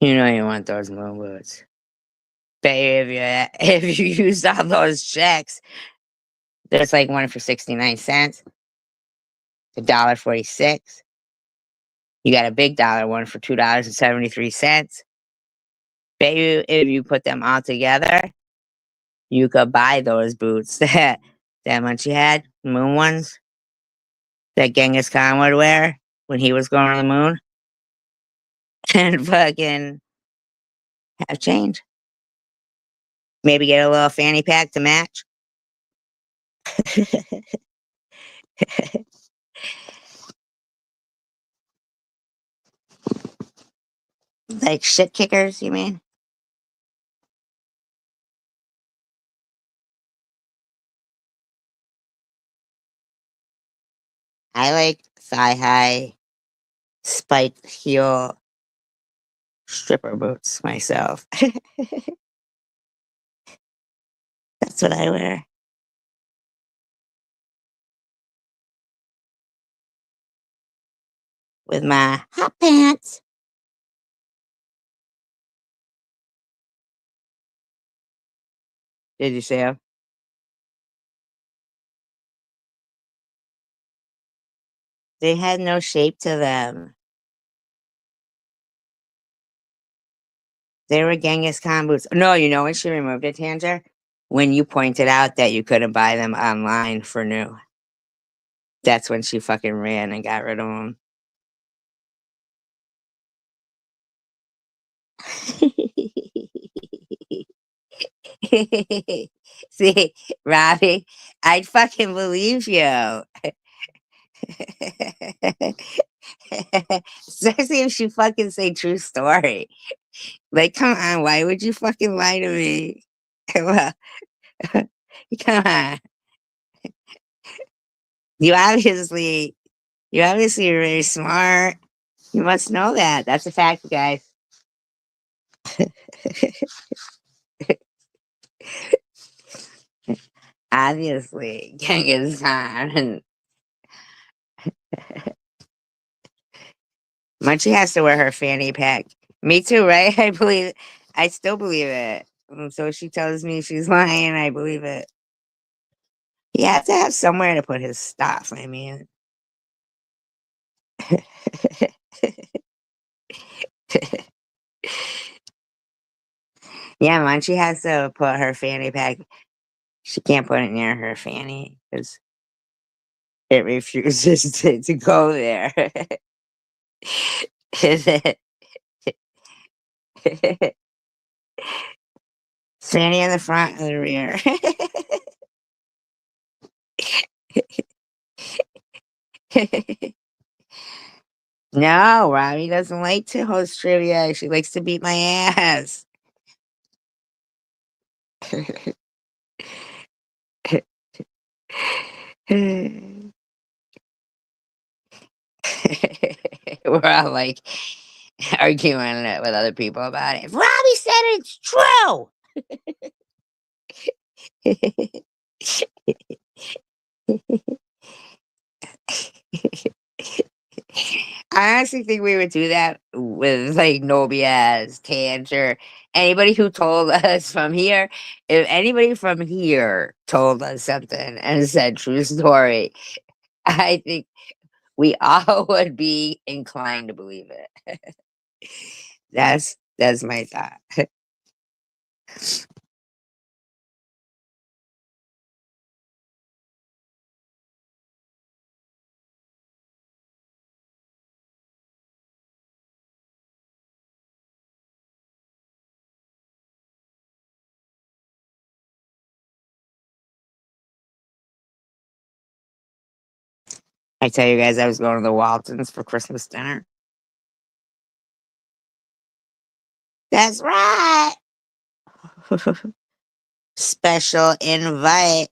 You know you want those moon boots. Bet you if you used all those checks, there's like one for 69 cents, $1.46. You got a big dollar one for $2.73. Bet you if you put them all together, you could buy those boots that Munchie had, moon ones, that Genghis Khan would wear when he was going to the moon, and fucking have change. Maybe get a little fanny pack to match. Like shit kickers, you mean? I like thigh high, spiked heel stripper boots myself. That's what I wear with my hot pants. Did you see them? They had no shape to them. They were Genghis Khan boots. No, you know when she removed it, Tanger? When you pointed out that you couldn't buy them online for new. That's when she fucking ran and got rid of them. See, Robbie, I'd fucking believe you. Especially if she fucking say true story. Like, come on, why would you fucking lie to me? Well, come on. You obviously, you obviously are very smart. You must know that. That's a fact, guys. Obviously, Genghis Khan. Munchie has to wear her fanny pack. Me too, right? I still believe it. So she tells me she's lying, I believe it. He has to have somewhere to put his stuff. I mean, yeah, Munchie has to put her fanny pack. She can't put it near her fanny because it refuses to go there. Fanny in the front and the rear. No, Robbie doesn't like to host trivia. She likes to beat my ass. We're all like arguing it with other people about it. Robbie said it's true. I honestly think we would do that with like Nobias, Tanger, anybody who told us from here. If anybody from here told us something and said true story, I think we all would be inclined to believe it. That's my thought. I tell you guys, I was going to the Waltons for Christmas dinner. That's right. Special invite.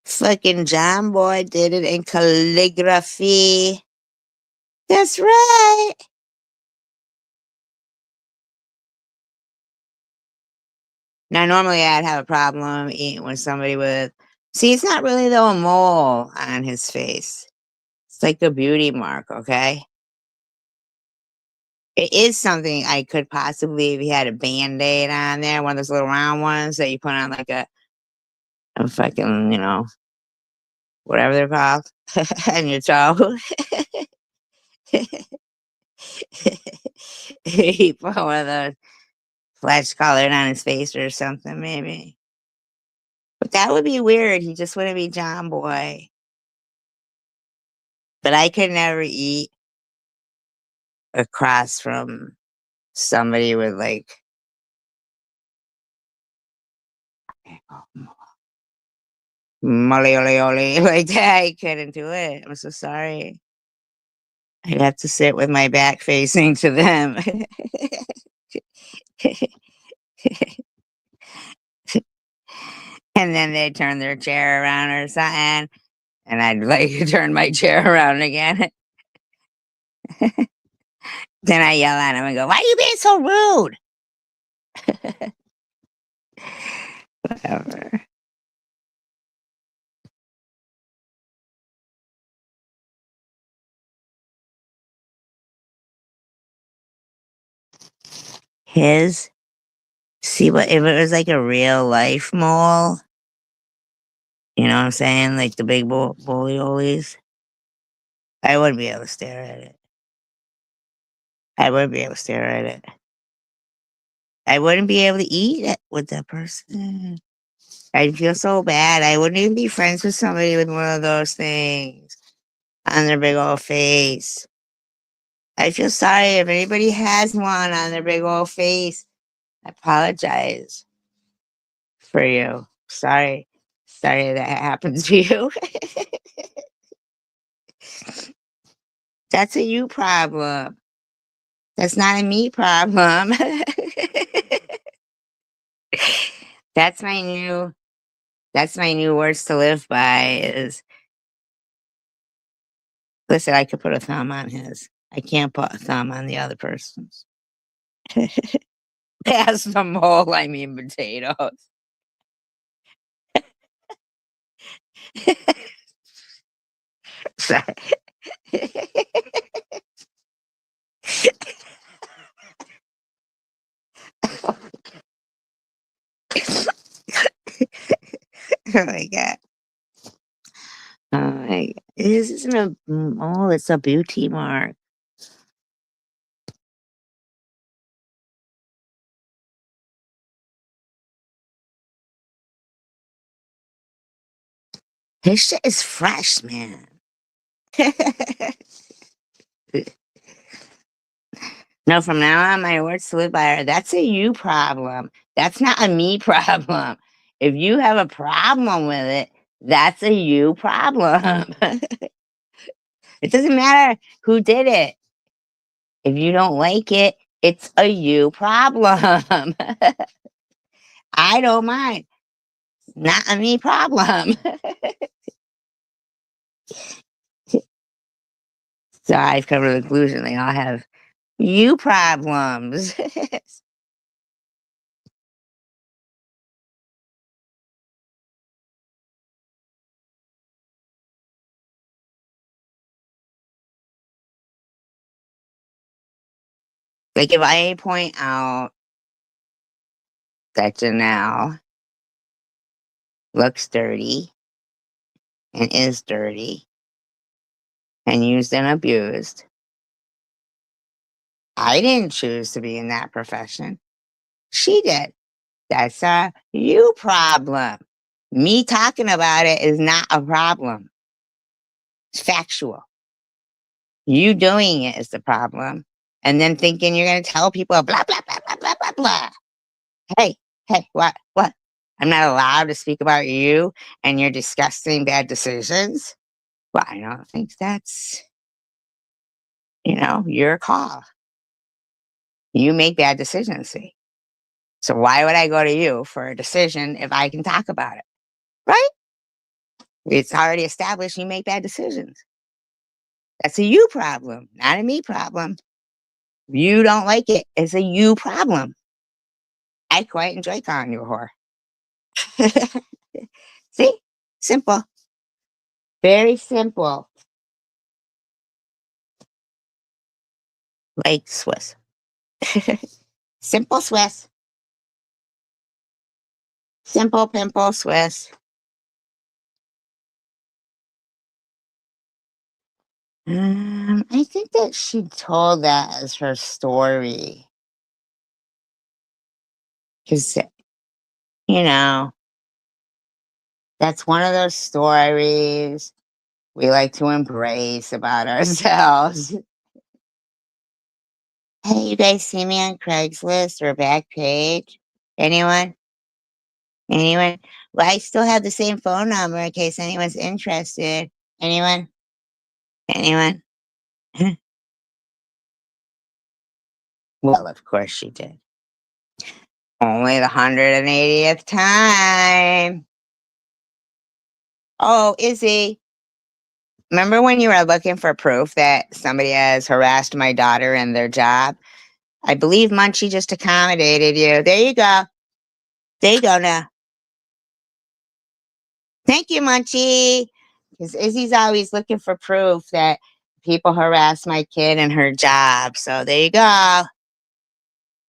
Fucking John Boy did it in calligraphy. That's right. Now, normally I'd have a problem eating with somebody with. See, it's not really though a mole on his face. It's like a beauty mark, okay? It is something I could possibly, if he had a Band-Aid on there, one of those little round ones that you put on like a fucking, whatever they're called, on your toe. He put one of those flesh colored on his face or something, maybe. But that would be weird. He just wouldn't be John Boy. But I could never eat across from somebody with like molly oli oli like that. I couldn't do it. I'm so sorry. I'd have to sit with my back facing to them. And then they'd turn their chair around or something. And I'd like turn my chair around again. Then I yell at him and go, "Why are you being so rude?" Whatever. His See, what if it was like a real life mole? You know what I'm saying? Like the big boliolies. I wouldn't be able to stare at it. I wouldn't be able to stare at it. I wouldn't be able to eat it with that person. I'd feel so bad. I wouldn't even be friends with somebody with one of those things on their big old face. I feel sorry if anybody has one on their big old face. I apologize for you. Sorry. Sorry that happened to you. That's a you problem. That's not a me problem. That's my new that's my new words to live by is, listen, I could put a thumb on his. I can't put a thumb on the other person's. Pass the mole, I mean potatoes. Sorry. Oh my god. Oh my god. This isn't a mole, it's a beauty mark. His shit is fresh, man. No, from now on, my words to live by are, that's a you problem. That's not a me problem. If you have a problem with it, that's a you problem. It doesn't matter who did it. If you don't like it, it's a you problem. I don't mind. Not a me problem. So I've come to the conclusion they all have you problems. Like if I point out that Janelle looks dirty and is dirty and used and abused, I didn't choose to be in that profession. She did. That's a you problem. Me talking about it is not a problem. It's factual. You doing it is the problem. And then thinking you're going to tell people blah, blah, blah, blah, blah, blah, blah. Hey, hey, what, what? I'm not allowed to speak about you and your disgusting bad decisions. Well, I don't think that's, your call. You make bad decisions, see? So why would I go to you for a decision if I can talk about it? Right? It's already established you make bad decisions. That's a you problem, not a me problem. You don't like it. It's a you problem. I quite enjoy calling you a whore. See? Simple. Very simple. Like Swiss. Simple Swiss. Simple pimple Swiss. I think that she told that as her story. Because, you know, that's one of those stories we like to embrace about ourselves. Hey, you guys see me on Craigslist or Backpage? Anyone? Anyone? Well, I still have the same phone number in case anyone's interested. Anyone? Anyone? Well, of course she did. Only the 180th time. Oh, Izzy, remember when you were looking for proof that somebody has harassed my daughter in their job? I believe Munchie just accommodated you. There you go. There you go now. Thank you, Munchie. Because Izzy's always looking for proof that people harass my kid in her job. So there you go.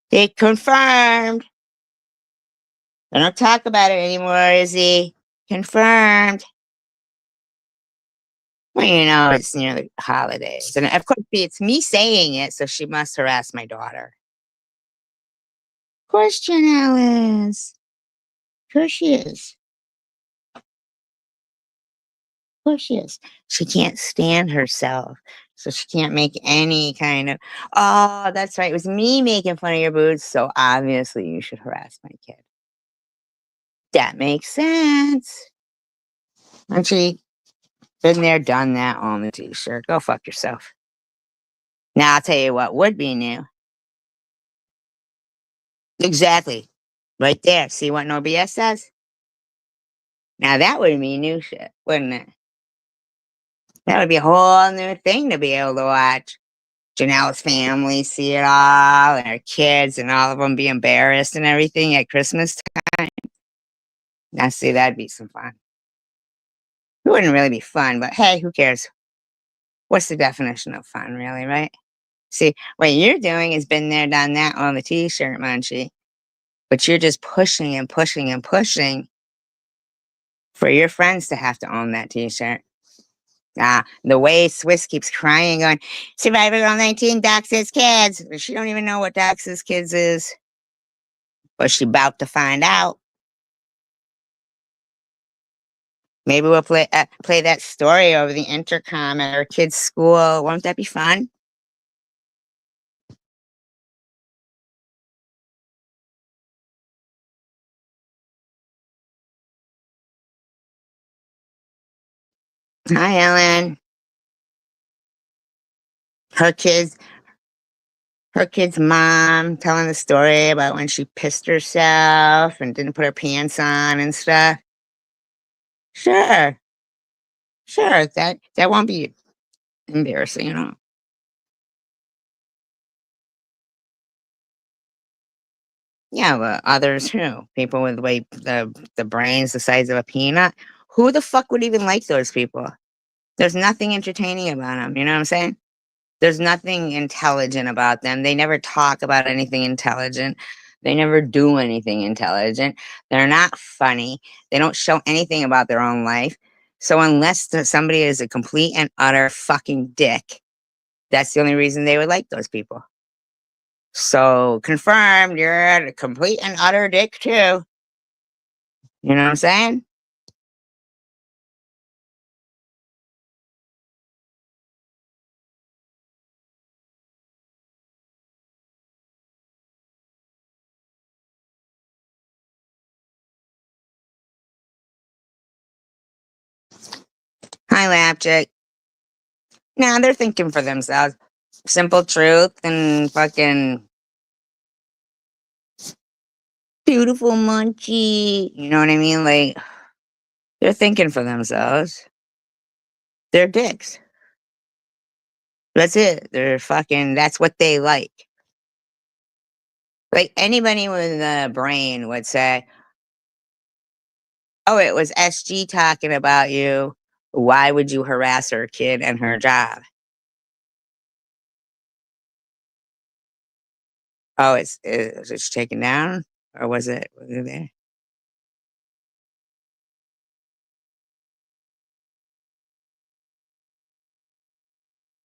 It confirmed. I don't talk about it anymore, Izzy. Confirmed. Well, it's near the holidays. And of course, it's me saying it, so she must harass my daughter. Of course, Janelle is. Of course she is. Of course she is. She can't stand herself. So she can't make any kind of, oh, that's right. It was me making fun of your boobs. So obviously you should harass my kid. That makes sense. And she been there, done that on the t-shirt. Go fuck yourself. Now I'll tell you what would be new. Exactly. Right there. See what no BS says? Now that would be new shit, wouldn't it? That would be a whole new thing to be able to watch. Janelle's family see it all, and her kids, and all of them be embarrassed and everything at Christmas time. Now, see, that'd be some fun. It wouldn't really be fun, but hey, who cares? What's the definition of fun, really, right? See, what you're doing is been there, done that on the t-shirt, Munchie. But you're just pushing and pushing and pushing for your friends to have to own that t-shirt. The way Swiss keeps crying, going, Survivor Girl 19 doxes kids. She don't even know what doxes kids is. But she about to find out. Maybe we'll play that story over the intercom at our kids' school. Won't that be fun? Hi, Ellen. Her kids, her kid's mom telling the story about when she pissed herself and didn't put her pants on and stuff. Sure, sure. That won't be embarrassing. Yeah, but others who? People with like the brains the size of a peanut. Who the fuck would even like those people? There's nothing entertaining about them. You know what I'm saying? There's nothing intelligent about them. They never talk about anything intelligent. They never do anything intelligent. They're not funny. They don't show anything about their own life. So unless somebody is a complete and utter fucking dick, that's the only reason they would like those people. So confirmed, you're a complete and utter dick too. You know what I'm saying? Hi, Lapchick. Nah, they're thinking for themselves. Simple truth and fucking beautiful munchie. You know what I mean? Like, they're thinking for themselves. They're dicks. That's it. They're fucking that's what they like. Like, anybody with a brain would say, "Oh, it was SG talking about you. Why would you harass her kid and her job?" Oh, it's taken down? Or was it there?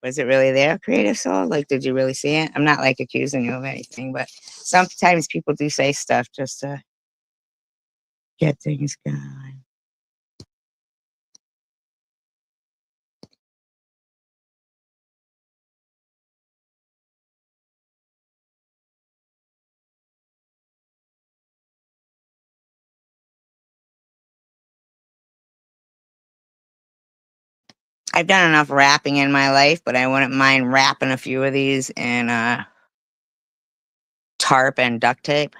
Was it really there, Creative Soul? Like, did you really see it? I'm not, like, accusing you of anything, but sometimes people do say stuff just to get things going. I've done enough rapping in my life, but I wouldn't mind wrapping a few of these in, tarp and duct tape.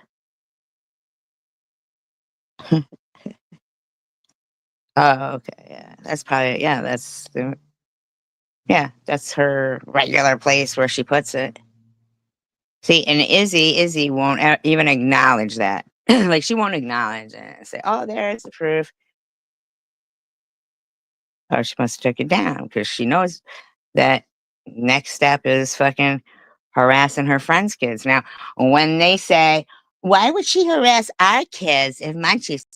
Oh, okay, yeah. That's probably yeah, that's her regular place where she puts it. See, and Izzy won't even acknowledge that. Like, she won't acknowledge it and say, "Oh, there's the proof." Oh, she must have took it down because she knows that next step is fucking harassing her friends' kids. Now, when they say, "Why would she harass our kids if Munchie's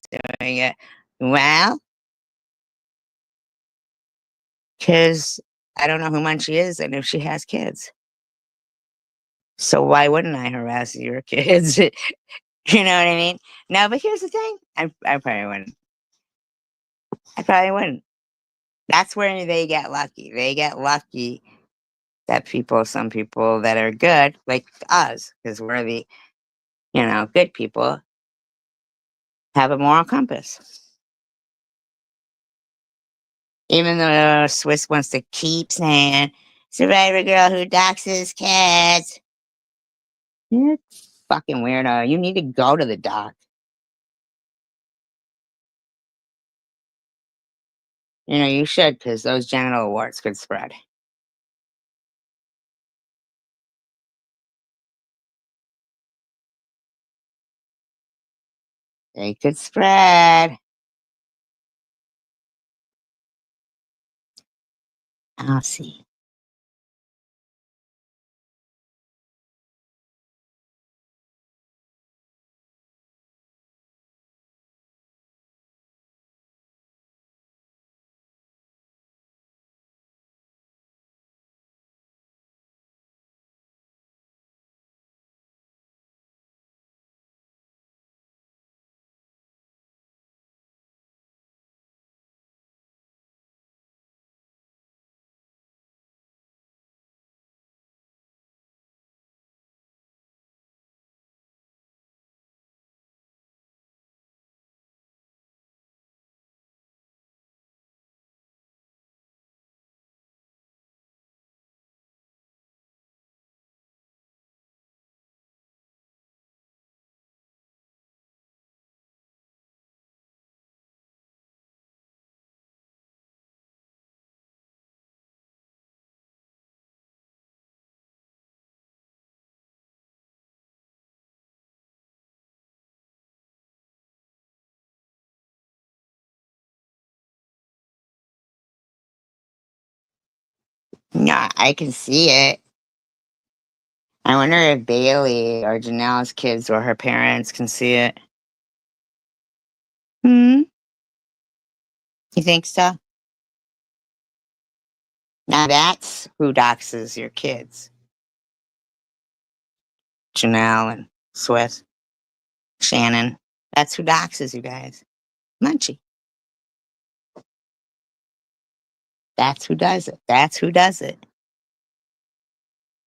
doing it?" Well, because I don't know who Munchie is and if she has kids. So why wouldn't I harass your kids? You know what I mean? No, but here's the thing. I probably wouldn't. I probably wouldn't. That's where they get lucky. They get lucky that some people that are good, like us, because we're the, good people, have a moral compass. Even though Swiss wants to keep saying, Survivor girl who doxes kids. You're a fucking weirdo. You need to go to the doc. You should, because those genital warts could spread. They could spread. I'll see. No, I can see it. I wonder if Bailey or Janelle's kids or her parents can see it. Hmm? You think so? Now that's who doxes your kids. Janelle and Swiss, Shannon. That's who doxes you guys. Munchie. That's who does it. That's who does it.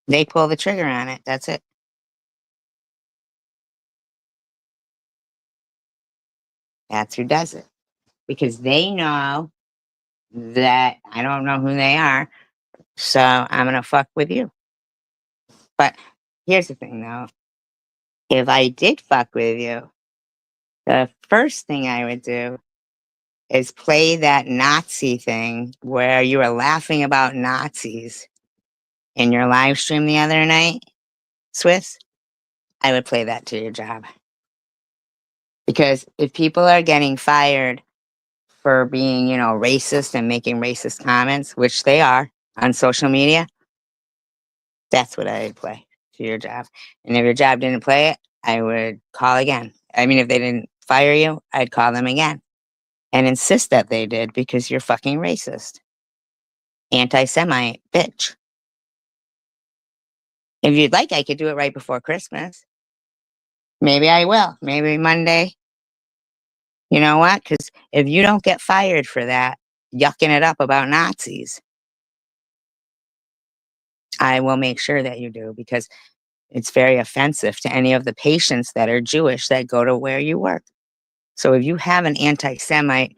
They pull the trigger on it. That's it. That's who does it. Because they know that I don't know who they are. So I'm going to fuck with you. But here's the thing though. If I did fuck with you, the first thing I would do is play that Nazi thing where you were laughing about Nazis in your live stream the other night, Swiss, I would play that to your job. Because if people are getting fired for being, racist and making racist comments, which they are on social media, that's what I would play to your job. And if your job didn't play it, I would call again. I mean, if they didn't fire you, I'd call them again and insist that they did because you're fucking racist. Anti-Semite, bitch. If you'd like, I could do it right before Christmas. Maybe I will. Maybe Monday. You know what? Because if you don't get fired for that, yucking it up about Nazis, I will make sure that you do because it's very offensive to any of the patients that are Jewish that go to where you work. So if you have an anti-Semite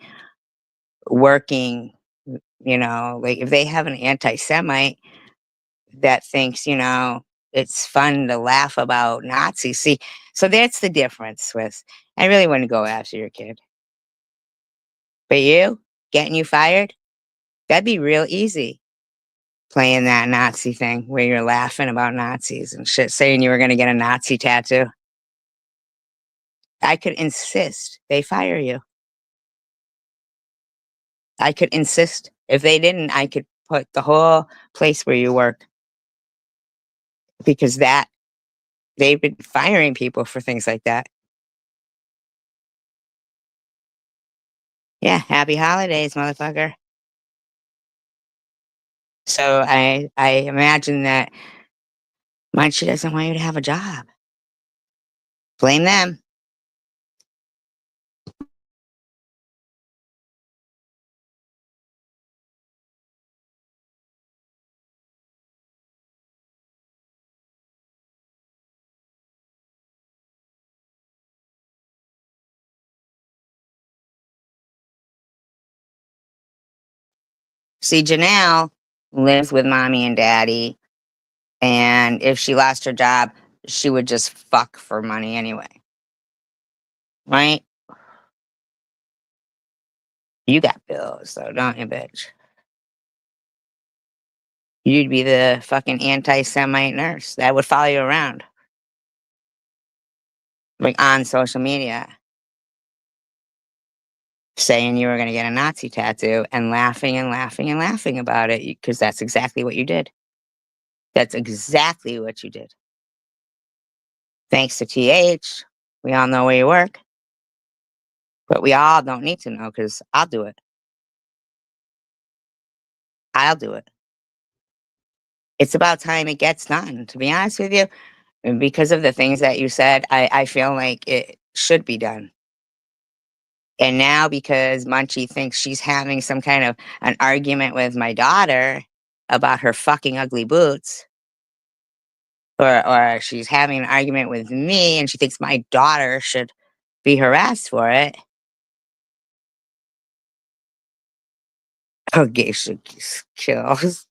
working, like if they have an anti-Semite that thinks, it's fun to laugh about Nazis. See, so that's the difference, Swiss. I really want to go after your kid. But you, getting you fired, that'd be real easy. Playing that Nazi thing where you're laughing about Nazis and shit, saying you were going to get a Nazi tattoo. I could insist they fire you. I could insist. If they didn't, I could put the whole place where you work because they've been firing people for things like that. Yeah, happy holidays, motherfucker. So I imagine that Munchie doesn't want you to have a job. Blame them. See, Janelle lives with mommy and daddy, and if she lost her job, she would just fuck for money anyway. Right? You got bills, though, don't you, bitch? You'd be the fucking anti-Semite nurse that would follow you around, like on social media, saying you were going to get a Nazi tattoo and laughing and laughing and laughing about it because that's exactly what you did. That's exactly what you did. Thanks to TH, we all know where you work, but we all don't need to know because I'll do it. I'll do it. It's about time it gets done, to be honest with you. And because of the things that you said, I feel like it should be done. And now because Munchie thinks she's having some kind of an argument with my daughter about her fucking ugly boots, or she's having an argument with me and she thinks my daughter should be harassed for it. Oh, geisha kills.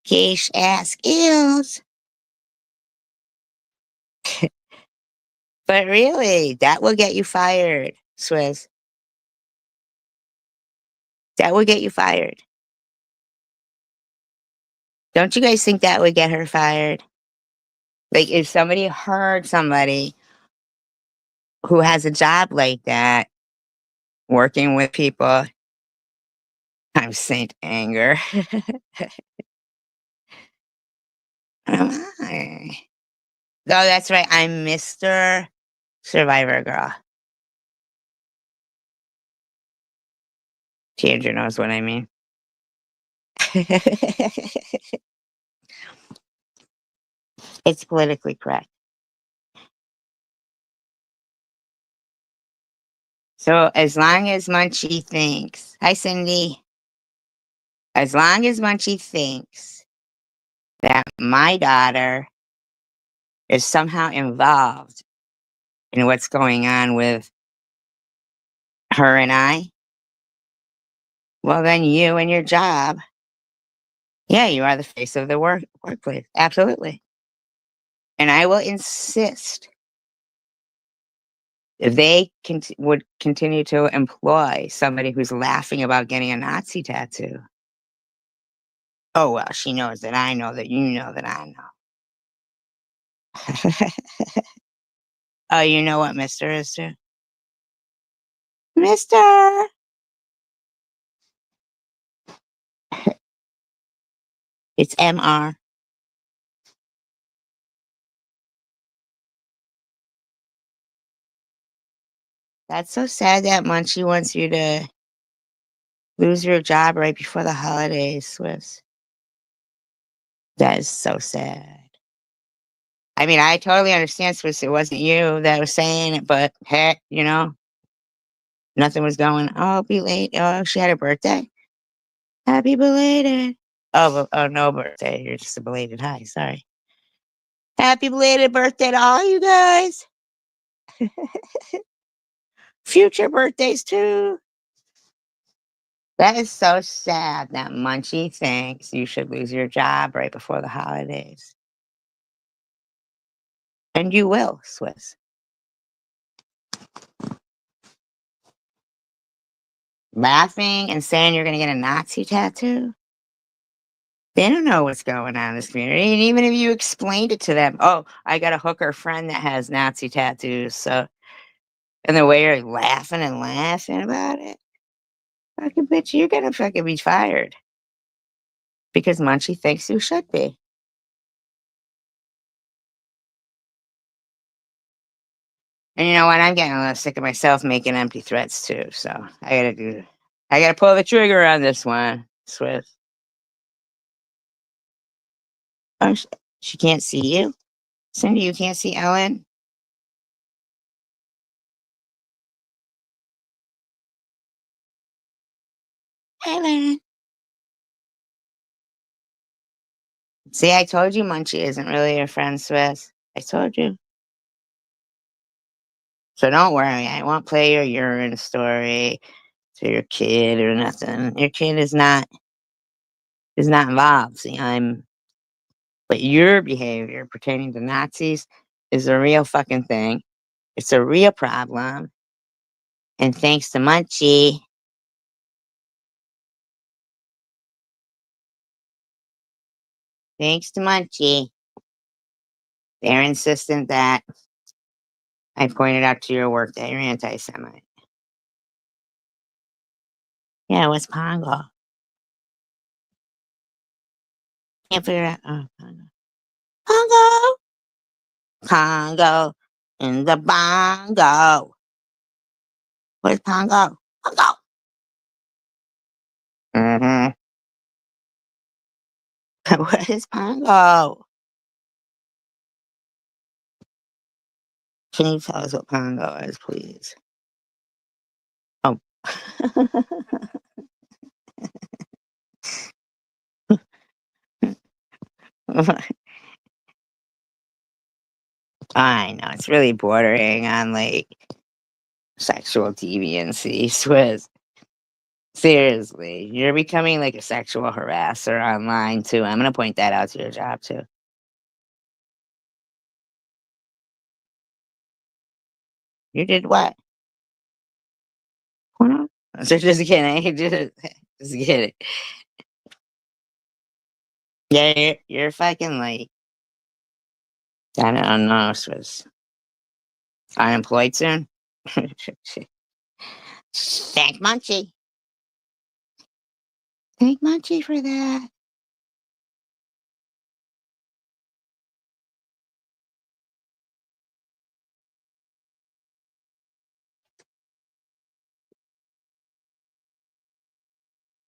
Geish ass ills. But really, that will get you fired, Swizz. That would get you fired. Don't you guys think that would get her fired? Like, if somebody heard somebody who has a job like that working with people, I'm Saint Anger. Am I? Oh, that's right. I'm Mr. Survivor Girl. Teacher knows what I mean. It's politically correct. So as long as Munchie thinks, hi Cindy, as long as Munchie thinks that my daughter is somehow involved in what's going on with her and I, well, then you and your job, yeah, you are the face of the workplace. Absolutely. And I will insist if they would continue to employ somebody who's laughing about getting a Nazi tattoo. Oh, well, she knows that I know that you know that I know. Oh, you know what Mister is too? Mister! It's MR. That's so sad that Munchie wants you to lose your job right before the holidays, Swiss. That is so sad. I mean, I totally understand, Swiss. It wasn't you that was saying it, but heck, nothing was going. Oh, be late. Oh, she had a birthday. Happy belated. Oh, no birthday. You're just a belated hi. Sorry. Happy belated birthday to all you guys. Future birthdays too. That is so sad that Munchie thinks you should lose your job right before the holidays. And you will, Swiss. Laughing and saying you're going to get a Nazi tattoo? They don't know what's going on in this community. And even if you explained it to them, oh, I got a hooker friend that has Nazi tattoos. So, and the way you're laughing and laughing about it, fucking bitch, you're going to fucking be fired because Munchie thinks you should be. And you know what? I'm getting a little sick of myself making empty threats too. So I gotta pull the trigger on this one, Swift. Oh, she can't see you? Cindy, you can't see Ellen? Ellen. See, I told you Munchie isn't really your friend, Swiss. I told you. So don't worry, I won't play your urine story to your kid or nothing. Your kid is not involved. See, but your behavior pertaining to Nazis is a real fucking thing. It's a real problem. And thanks to Munchie, thanks to Munchie, they're insistent that I pointed out to your work that you're anti-Semite. Yeah, what's Pongo? Can't figure it out. Oh, Pongo. Pongo! Pongo in the bongo. What is Pongo? Pongo! Mm-hmm. What is Pongo? Can you tell us what Pongo is, please? Oh. I know, it's really bordering on like sexual deviancy, Swiss. Seriously, you're becoming like a sexual harasser online too. I'm gonna point that out to your job too. You did what? Porno? Just kidding. Just kidding. Yeah, you're fucking like I don't know. Swiss. Unemployed soon. Thank Munchie. Thank Munchie for that.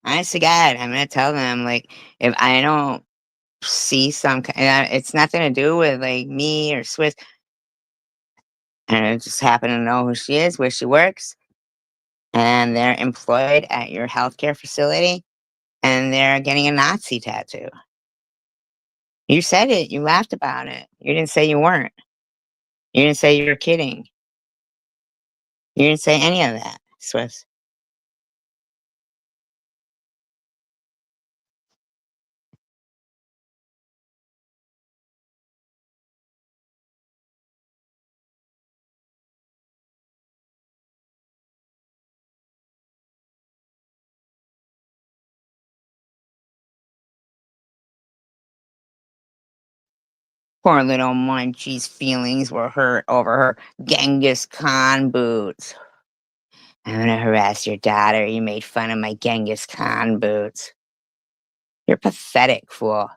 Honest to God, I'm gonna tell them like if I don't see it's nothing to do with like me or Swiss. And I just happen to know who she is, where she works, and they're employed at your healthcare facility, and they're getting a Nazi tattoo. You said it. You laughed about it. You didn't say you weren't. You didn't say you were kidding. You didn't say any of that, Swiss. Poor little Munchie's feelings were hurt over her Genghis Khan boots. I'm gonna harass your daughter. You made fun of my Genghis Khan boots. You're pathetic, fool.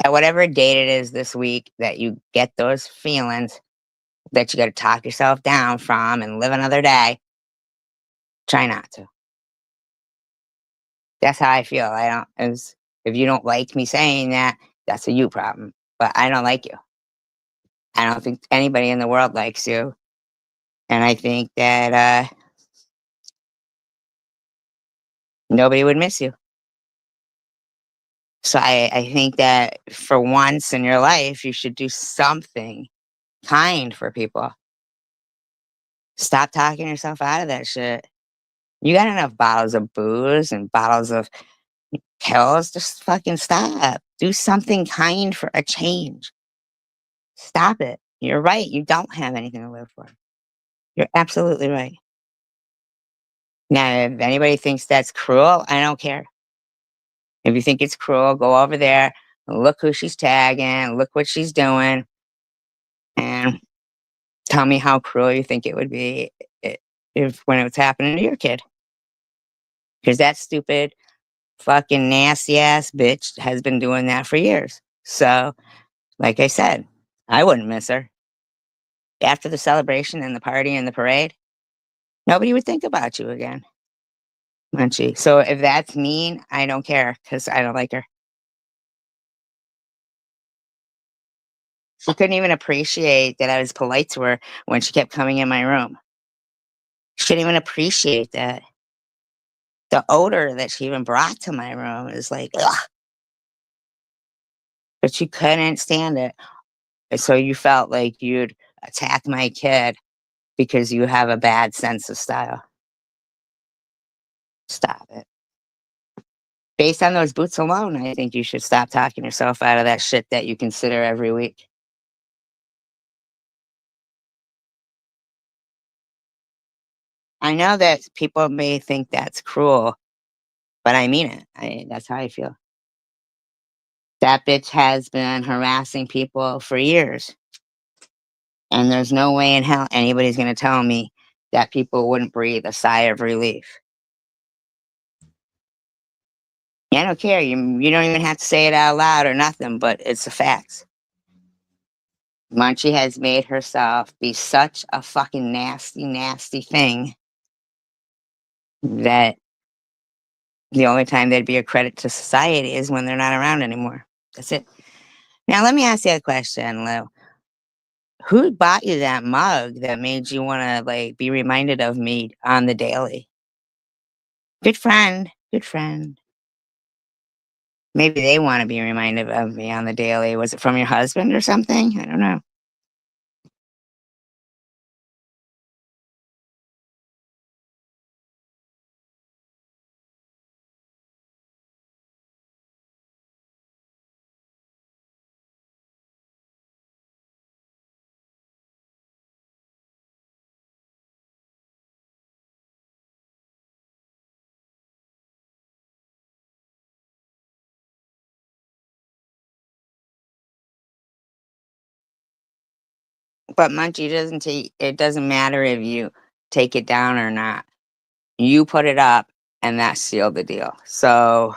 At whatever date it is this week that you get those feelings that you gotta talk yourself down from and live another day, try not to. That's how I feel. I don't as if you don't like me saying that, that's a you problem. But I don't like you. I don't think anybody in the world likes you. And I think that nobody would miss you. So I think that for once in your life, you should do something kind for people. Stop talking yourself out of that shit. You got enough bottles of booze and bottles of pills. Just fucking stop. Do something kind for a change. Stop it. You're right. You don't have anything to live for. You're absolutely right. Now, if anybody thinks that's cruel, I don't care. If you think it's cruel, go over there, look who she's tagging, look what she's doing, and tell me how cruel you think it would be if when it was happening to your kid. Because that stupid, fucking nasty ass bitch has been doing that for years. So, like I said, I wouldn't miss her. After the celebration and the party and the parade, nobody would think about you again. Munchie. So if that's mean, I don't care because I don't like her. She couldn't even appreciate that I was polite to her when she kept coming in my room. She couldn't even appreciate that. The odor that she even brought to my room is like, ugh. But she couldn't stand it. And so you felt like you'd attack my kid because you have a bad sense of style. Stop it. Based on those boots alone, I think you should stop talking yourself out of that shit that you consider every week. I know that people may think that's cruel, but I mean it. That's how I feel. That bitch has been harassing people for years, and there's no way in hell anybody's gonna tell me that people wouldn't breathe a sigh of relief. I don't care. You don't even have to say it out loud or nothing, but it's the facts. Munchie has made herself be such a fucking nasty, nasty thing that the only time they'd be a credit to society is when they're not around anymore. That's it. Now let me ask you a question, Lou. Who bought you that mug that made you wanna, like, be reminded of me on the daily? Good friend, good friend. Maybe they wanna be reminded of me on the daily. Was it from your husband or something? I don't know. But Munchie doesn't take it doesn't matter if you take it down or not. You put it up, and that sealed the deal. So,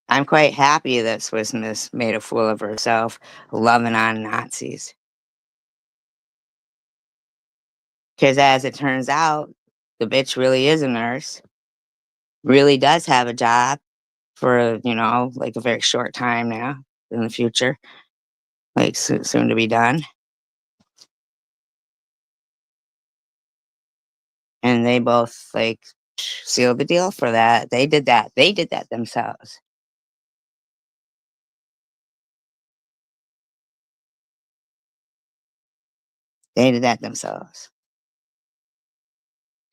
I'm quite happy that Swiss Miss made a fool of herself loving on Nazis. Because as it turns out, the bitch really is a nurse, really does have a job for, like, a very short time now in the future, like, soon to be done, and they both, like, sealed the deal for that. They did that themselves. They did that themselves.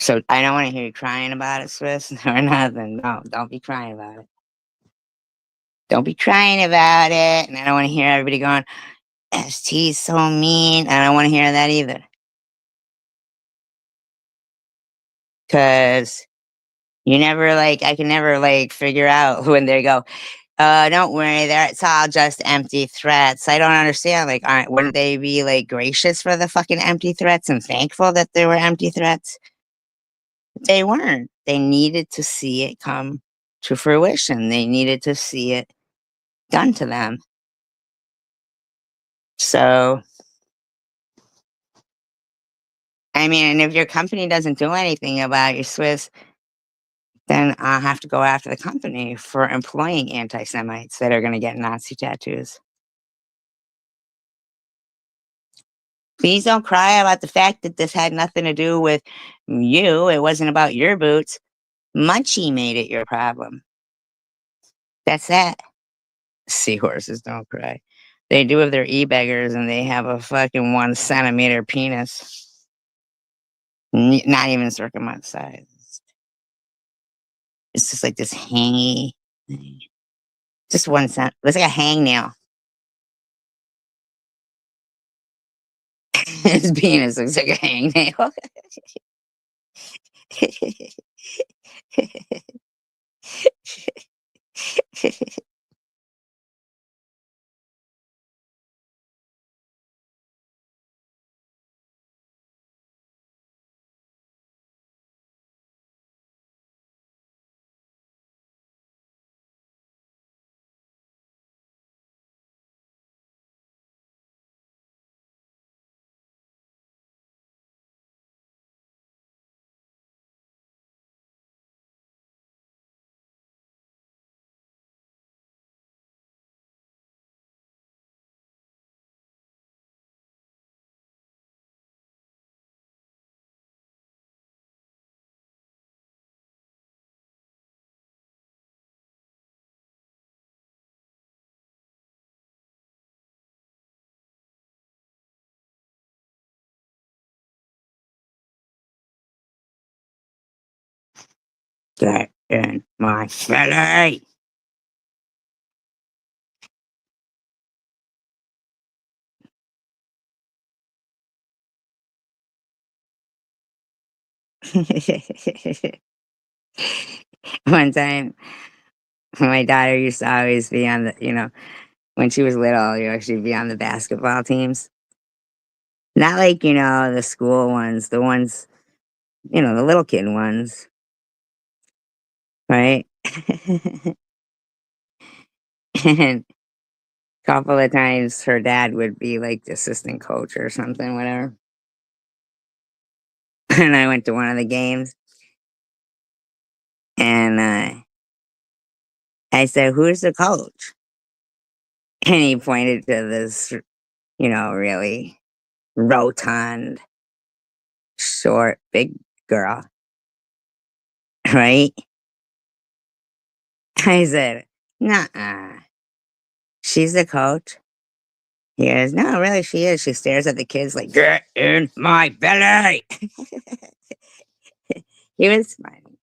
So, I don't wanna hear you crying about it, Swiss, or nothing. No, don't be crying about it. Don't be crying about it, and I don't wanna hear everybody going, "ST's so mean." I don't wanna hear that either, because You never like I can never like figure out when they go, don't worry, there it's all just empty threats. I don't understand. Like, wouldn't they be like gracious for the fucking empty threats and thankful that there were empty threats? They weren't. They needed to see it come to fruition. They needed to see it done to them. So, I mean, and if your company doesn't do anything about your Swiss, then I'll have to go after the company for employing anti-Semites that are going to get Nazi tattoos. Please don't cry about the fact that this had nothing to do with you. It wasn't about your boots. Munchie made it your problem. That's that. Seahorses don't cry. They do if they're e-beggars and they have a fucking 1 centimeter penis. Not even circumcised size. It's just like this hangy thing. Just 1 cent. Looks like a hangnail. His penis looks like a hangnail. Get in my belly. One time, my daughter used to always be on when she was little, she'd be on the basketball teams. Not like, the school ones, the ones, the little kid ones, right? And a couple of times her dad would be like the assistant coach or something, whatever. And I went to one of the games and I said, "Who's the coach?" And he pointed to this, really rotund, short, big girl, right? I said, "Nuh-uh. She's the coach." He goes, "No, really, she is." She stares at the kids like, "Get in my belly." He was smiling.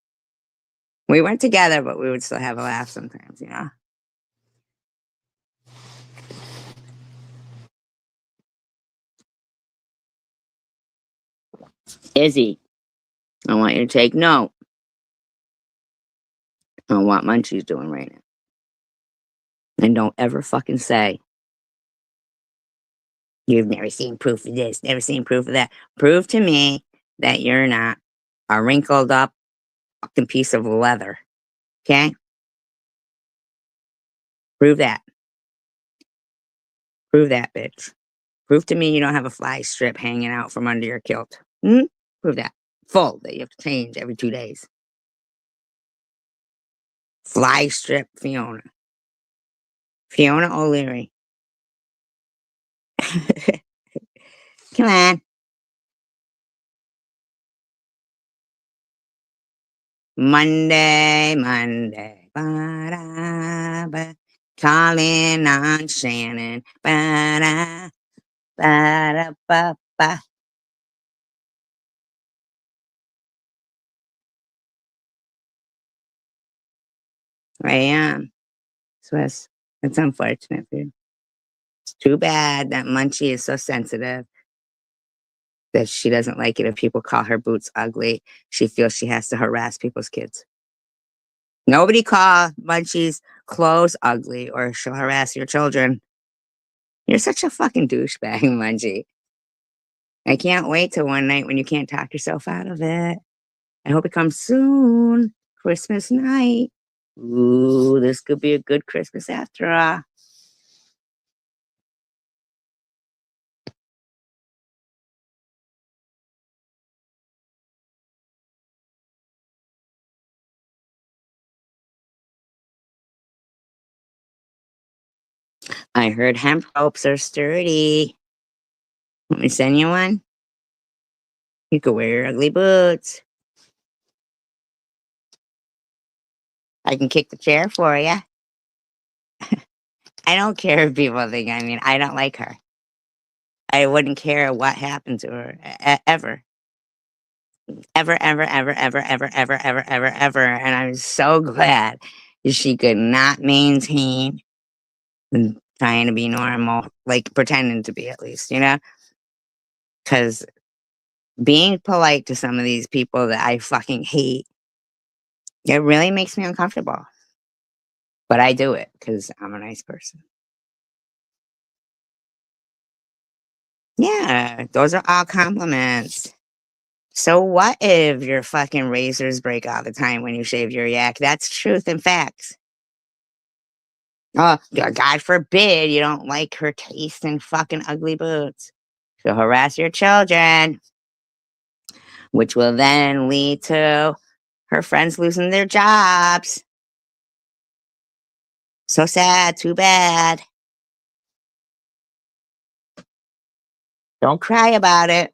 We went together, but we would still have a laugh sometimes. Izzy, I want you to take note on what Munchie's doing right now. And don't ever fucking say, "You've never seen proof of this, never seen proof of that." Prove to me that you're not a wrinkled up fucking piece of leather. Okay? Prove that. Prove that, bitch. Prove to me you don't have a fly strip hanging out from under your kilt. Prove that. Full that you have to change every 2 days. Fly strip Fiona. Fiona O'Leary. Come on. Monday, Monday. Ba-da-ba. Calling on Shannon. Ba-da, ba-da-ba-ba. I am. Swiss. It's unfortunate for you. It's too bad that Munchie is so sensitive that she doesn't like it if people call her boots ugly. She feels she has to harass people's kids. Nobody call Munchie's clothes ugly or she'll harass your children. You're such a fucking douchebag, Munchie. I can't wait till one night when you can't talk yourself out of it. I hope it comes soon. Christmas night. Ooh, this could be a good Christmas after all. I heard hemp ropes are sturdy. Want me to send you one? You could wear your ugly boots. I can kick the chair for you. I don't care if people think, I mean, I don't like her. I wouldn't care what happened to her ever. Ever, ever, ever, ever, ever, ever, ever, ever, ever. And I'm so glad she could not maintain trying to be normal, like pretending to be at least, you know? Because being polite to some of these people that I fucking hate, it really makes me uncomfortable. But I do it because I'm a nice person. Yeah, those are all compliments. So what if your fucking razors break all the time when you shave your yak? That's truth and facts. Oh, God forbid you don't like her taste in fucking ugly boots. She'll harass your children, which will then lead to her friends losing their jobs. So sad, too bad. Don't cry about it.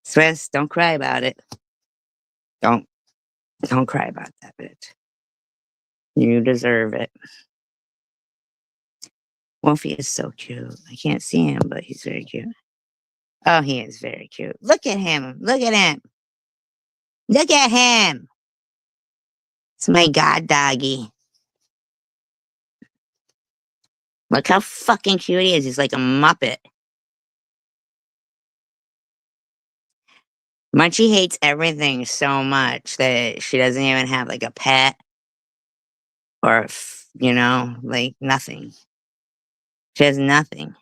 Swiss, don't cry about it. Don't don't cry about that bitch. You deserve it. Wolfie is so cute. I can't see him, but he's very cute. Oh, he is very cute. Look at him. Look at him. Look at him. It's my god doggy. Look how fucking cute he is. He's like a muppet. Munchie hates everything so much that she doesn't even have like a pet or, like nothing. She has nothing.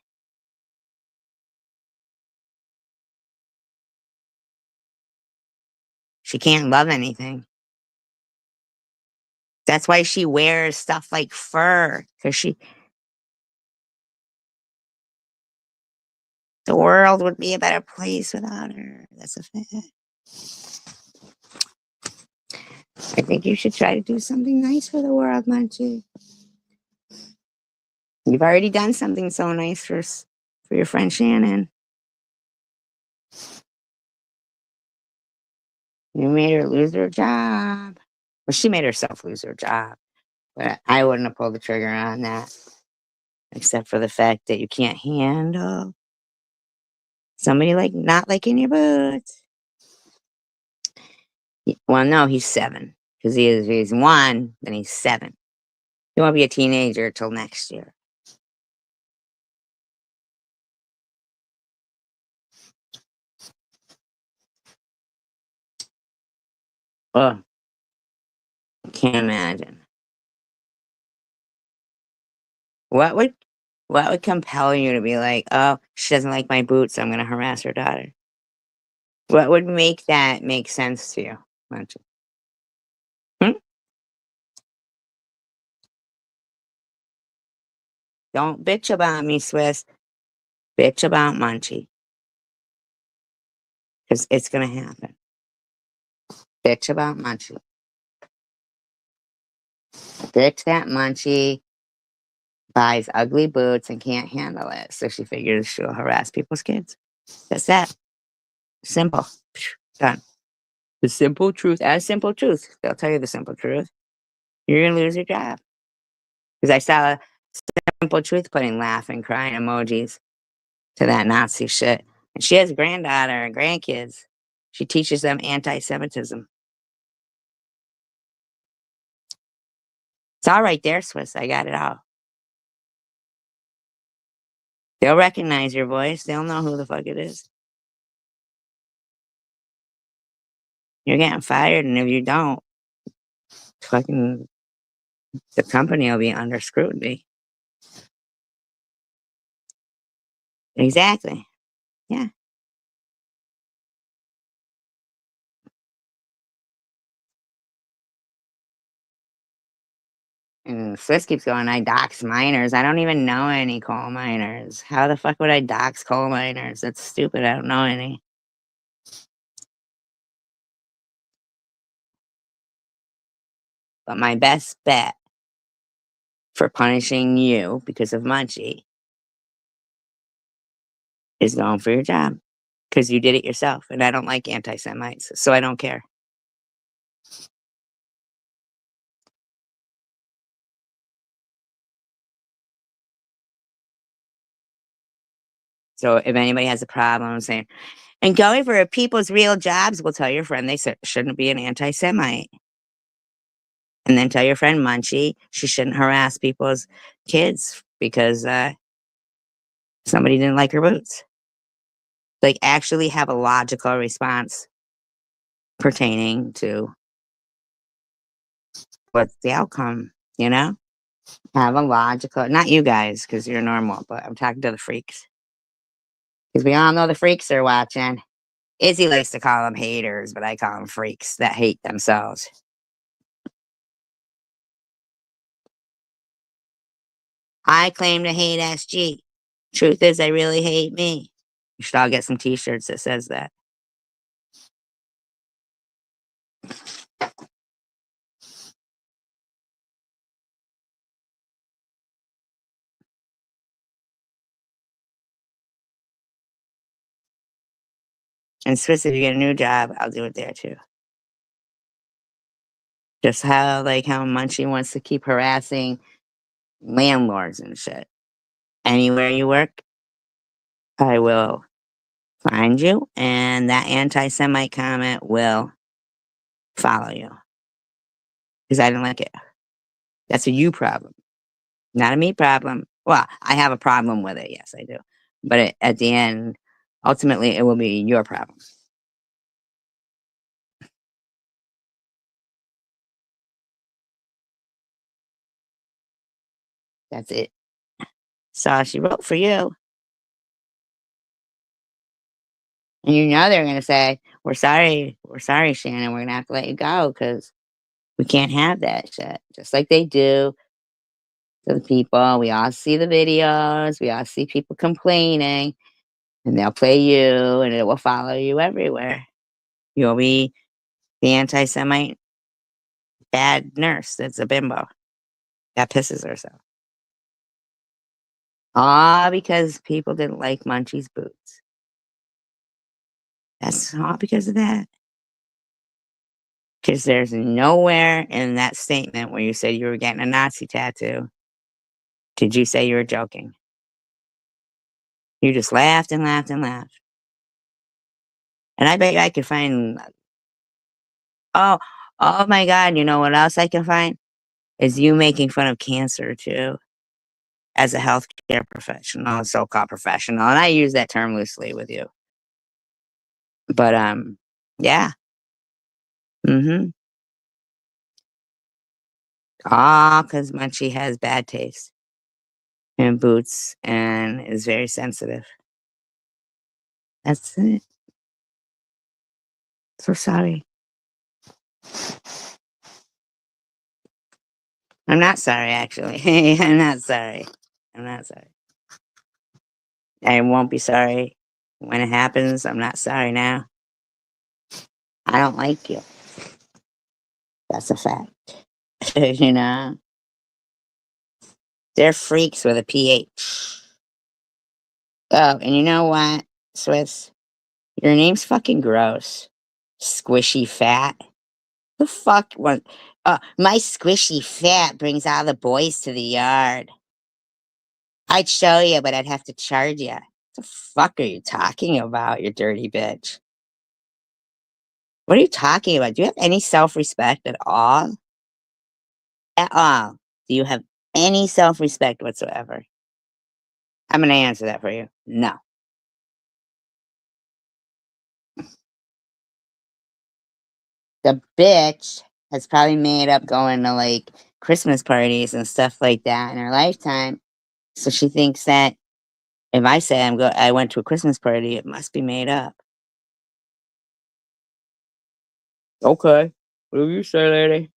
She can't love anything. That's why she wears stuff like fur, because the world would be a better place without her. That's a fact. I think you should try to do something nice for the world, Munchie. You've already done something so nice for your friend Shannon. You made her lose her job. Well, she made herself lose her job, but I wouldn't have pulled the trigger on that, except for the fact that you can't handle somebody like not liking your boots. Well, no, he's 7 because he's 1, then he's 7. He won't be a teenager till next year. Oh, can't imagine. What would what would compel you to be like, oh, she doesn't like my boots, so I'm gonna harass her daughter? What would make that make sense to you? Munchie? Hmm? Don't bitch about me, Swiss. Bitch about Munchie. Because it's gonna happen. Bitch about Munchie. Bitch that Munchie buys ugly boots and can't handle it. So she figures she'll harass people's kids. That's that. Simple. Done. The simple truth. As simple truth. They'll tell you the simple truth. You're gonna lose your job. Because I saw simple truth putting laughing, crying emojis to that Nazi shit. And she has a granddaughter and grandkids. She teaches them anti-Semitism. It's all right there, Swiss. I got it all. They'll recognize your voice. They'll know who the fuck it is. You're getting fired, and if you don't, fucking the company will be under scrutiny. Exactly. Yeah. And Swiss keeps going, I dox minors. I don't even know any coal miners. How the fuck would I dox coal miners? That's stupid. I don't know any. But my best bet for punishing you because of Munchie is going for your job because you did it yourself. And I don't like anti Semites, so I don't care. So if anybody has a problem saying, and going for people's real jobs, will tell your friend they shouldn't be an anti Semite. And then tell your friend Munchie she shouldn't harass people's kids because somebody didn't like her boots. Like, actually have a logical response pertaining to what's the outcome, you know? Have a logical, not you guys, because you're normal, but I'm talking to the freaks. Because we all know the freaks are watching. Izzy likes to call them haters, but I call them freaks that hate themselves. I claim to hate SG. Truth is, I really hate me. You should all get some t-shirts that says that. And Swiss, if you get a new job, I'll do it there too. Just how Munchie wants to keep harassing landlords and shit. Anywhere you work, I will find you, and that anti-Semite comment will follow you because I didn't like it. That's a you problem, not a me problem. Well, I have a problem with it. Yes, I do. But at the end, ultimately, it will be your problem. That's it. So she wrote for you. And you know they're going to say, we're sorry, Shannon. We're going to have to let you go because we can't have that shit. Just like they do to the people. We all see the videos. We all see people complaining. And they'll play you and it will follow you everywhere. You'll be the anti Semite bad nurse that's a bimbo that pisses herself. All because people didn't like Munchie's boots. That's all because of that. Because there's nowhere in that statement where you said you were getting a Nazi tattoo did you say you were joking. You just laughed and laughed and laughed. And I bet you I could find, oh, oh my God, you know what else I can find? Is you making fun of cancer too, as a healthcare professional, so-called professional. And I use that term loosely with you. But, yeah. Mm-hmm. Ah, because Munchie has bad taste in boots and is very sensitive. That's it. So sorry. I'm not sorry, actually. I'm not sorry. I'm not sorry. I won't be sorry when it happens. I'm not sorry now. I don't like you. That's a fact. You know? They're freaks with a PH. Oh, and you know what, Swiss? Your name's fucking gross. Squishy fat. The fuck what? My squishy fat brings all the boys to the yard. I'd show you, but I'd have to charge you. The fuck are you talking about, you dirty bitch? What are you talking about? Do you have any self-respect at all? At all? Do you have any self-respect whatsoever? I'm gonna answer that for you. No. The bitch has probably made up going to like Christmas parties and stuff like that in her lifetime. So she thinks that if I say I went to a Christmas party, it must be made up. Okay. Whatever you say, lady.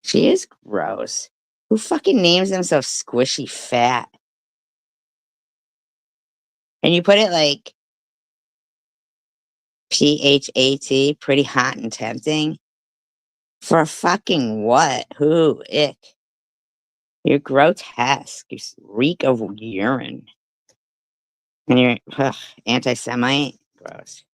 She is gross. Who fucking names themselves squishy fat? And you put it like PHAT, pretty hot and tempting. For a fucking what? Who? Ick. You're grotesque. You reek of urine. And you're anti Semite. Gross.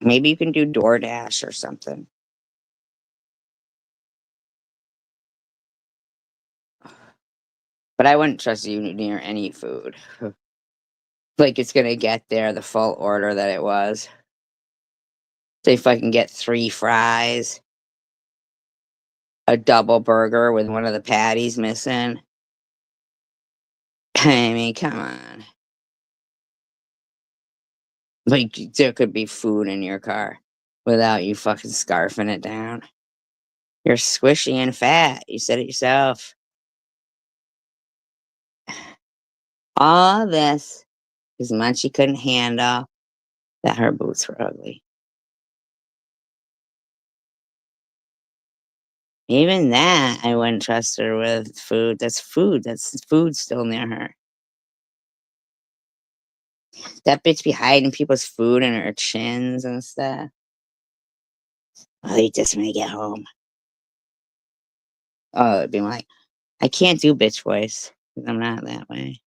Maybe you can do DoorDash or something. But I wouldn't trust you near any food. Like it's gonna get there the full order that it was. So if I can get 3 fries, a double burger with one of the patties missing. I mean, come on. Like there could be food in your car without you fucking scarfing it down. You're squishy and fat. You said it yourself. All this because Munchie couldn't handle that her boots were ugly. Even that, I wouldn't trust her with food. That's food. That's food still near her. That bitch be hiding people's food in her chins and stuff. I'll eat this when I get home. Oh, it'd be like, I can't do bitch voice 'cause I'm not that way.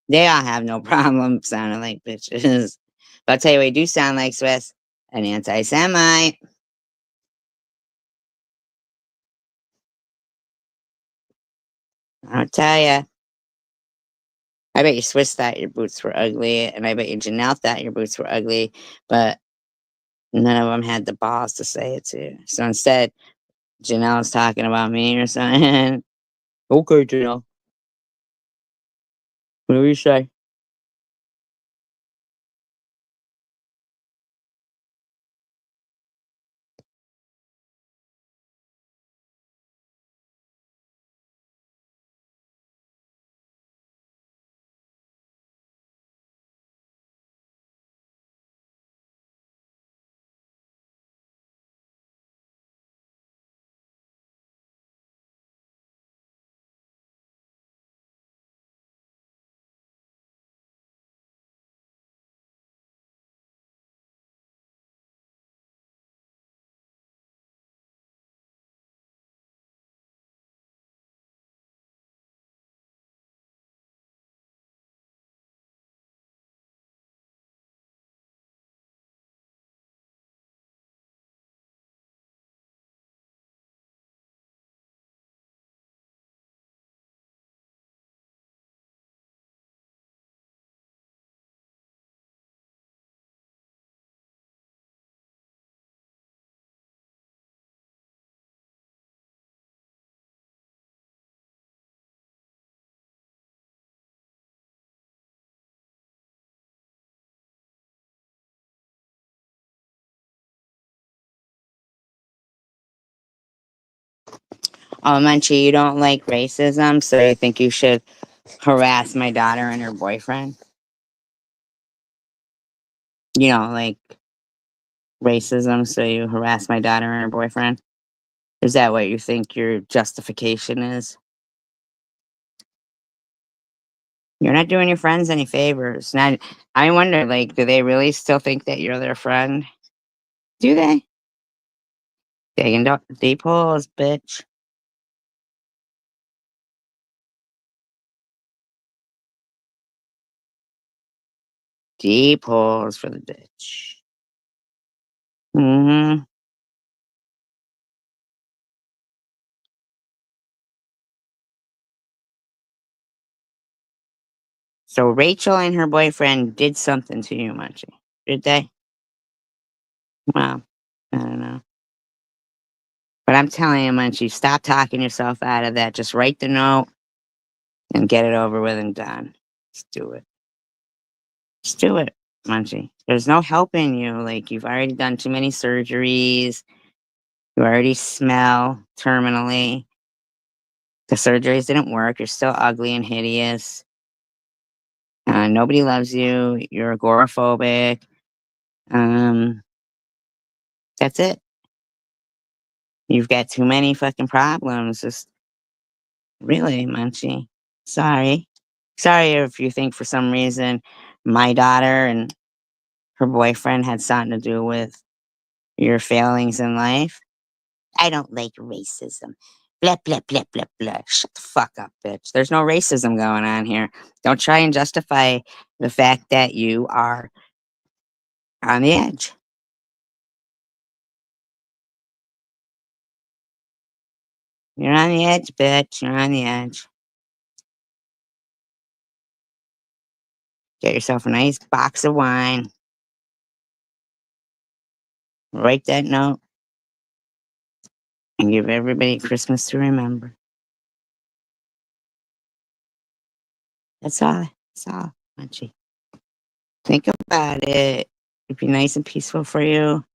They all have no problem sounding like bitches. But I'll tell you what you do sound like, Swiss. An anti-Semite. I'll tell you. I bet you Swiss thought your boots were ugly, and I bet you Janelle thought your boots were ugly, but none of them had the balls to say it to you. So instead, Janelle's talking about me or something. Okay, Janelle. Whatever you say. Oh, Munchie, you don't like racism, so you think you should harass my daughter and her boyfriend? You don't like racism, so you harass my daughter and her boyfriend? Is that what you think your justification is? You're not doing your friends any favors. Not, I wonder, like, do they really still think that you're their friend? Do they? Digging deep holes, bitch. Deep holes for the bitch. Mm-hmm. So Rachel and her boyfriend did something to you, Munchie. Did they? Well, I don't know. But I'm telling you, Munchie, stop talking yourself out of that. Just write the note and get it over with and done. Just do it. Just do it, Munchie. There's no helping you. Like, you've already done too many surgeries. You already smell terminally. The surgeries didn't work. You're still ugly and hideous. Nobody loves you. You're agoraphobic. Um, that's it. You've got too many fucking problems. Just really, Munchie. Sorry. Sorry if you think for some reason my daughter and her boyfriend had something to do with your failings in life. I don't like racism. Blah, blah, blah, blah, blah. Shut the fuck up, bitch. There's no racism going on here. Don't try and justify the fact that you are on the edge. You're on the edge, bitch. You're on the edge. Get yourself a nice box of wine. Write that note and give everybody Christmas to remember. That's all. That's all, Munchie. Think about it. It'd be nice and peaceful for you.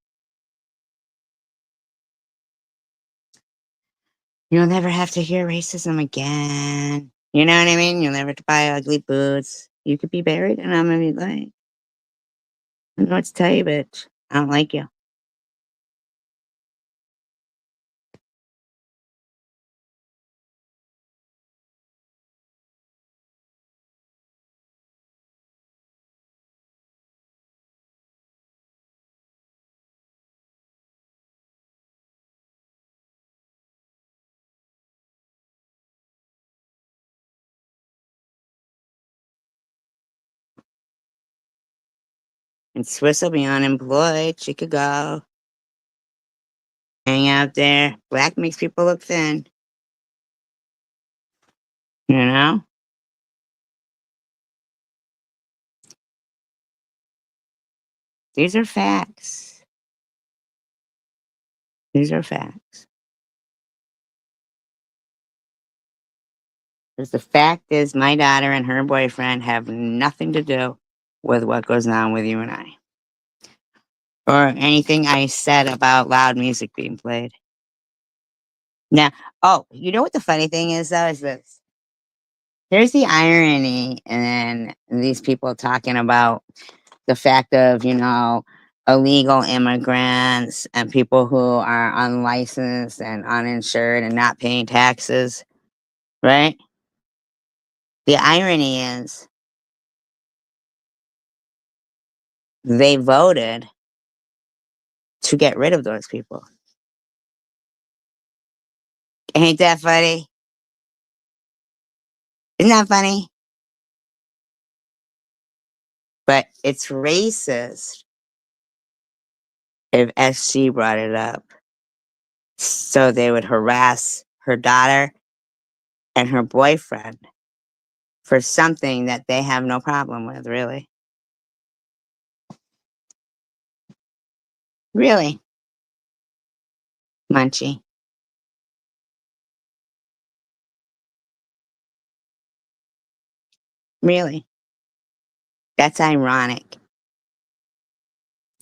You'll never have to hear racism again. You know what I mean? You'll never have to buy ugly boots. You could be buried and I'm gonna be like, I don't know what to tell you, bitch. I don't like you. And Swiss will be unemployed. She could go hang out there. Black makes people look thin. You know? These are facts. These are facts. Because the fact is, my daughter and her boyfriend have nothing to do with what goes on with you and I. Or anything I said about loud music being played. Now, oh, you know what the funny thing is, though, is this. Here's the irony, and these people talking about the fact of, illegal immigrants and people who are unlicensed and uninsured and not paying taxes, right? The irony is they voted to get rid of those people. Ain't that funny? Isn't that funny? But it's racist if SG brought it up. So they would harass her daughter and her boyfriend for something that they have no problem with, really. Really, Munchie. Really. That's ironic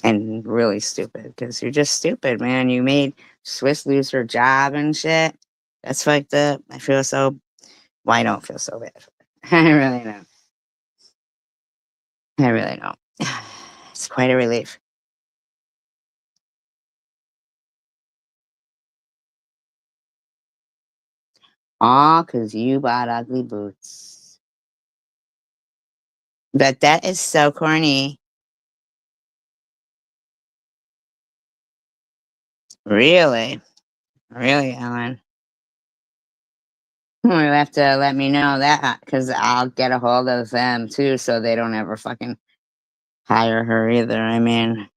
and really stupid because you're just stupid, man. You made Swiss lose her job and shit. That's fucked up. I feel so. Well, I don't feel so bad. I really don't. I really don't. It's quite a relief. All because you bought ugly boots. But that is so corny. Really? Really, Ellen? You have to let me know that because I'll get a hold of them too so they don't ever fucking hire her either. I mean,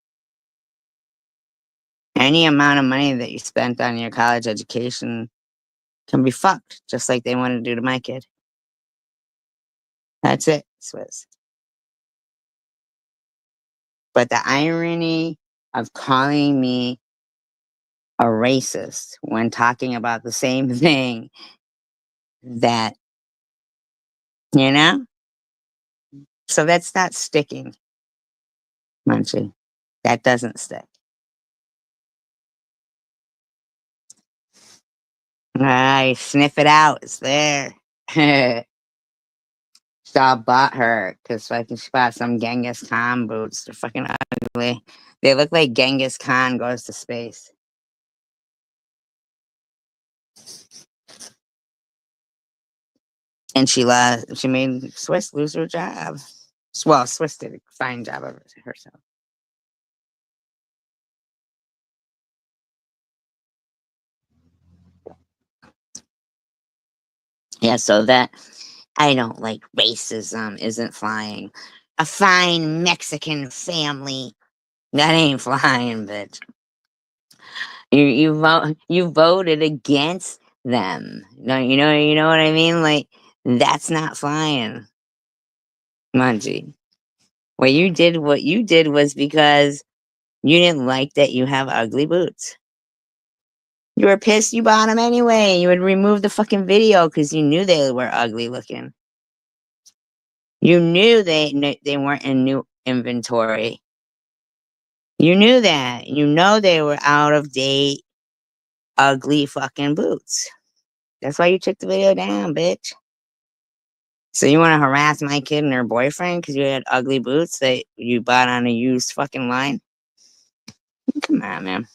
any amount of money that you spent on your college education can be fucked, just like they want to do to my kid. That's it. Swiss. But the irony of calling me a racist when talking about the same thing that, you know? So that's not sticking, Munchie. That doesn't stick. I sniff it out. It's there. So I bought her because fucking she bought some Genghis Khan boots. They're fucking ugly. They look like Genghis Khan goes to space. And she made Swiss lose her job. Well, Swiss did a fine job of it herself. Yeah, so that I don't like racism isn't flying. A fine Mexican family. That ain't flying, bitch. You voted against them. No, you know what I mean? Like that's not flying. Munchie. What you did was because you didn't like that you have ugly boots. You were pissed you bought them anyway. You would remove the fucking video because you knew they were ugly looking. You knew they weren't in new inventory. You knew that. You know they were out of date, ugly fucking boots. That's why you took the video down, bitch. So you want to harass my kid and her boyfriend because you had ugly boots that you bought on a used fucking line? Come on, man.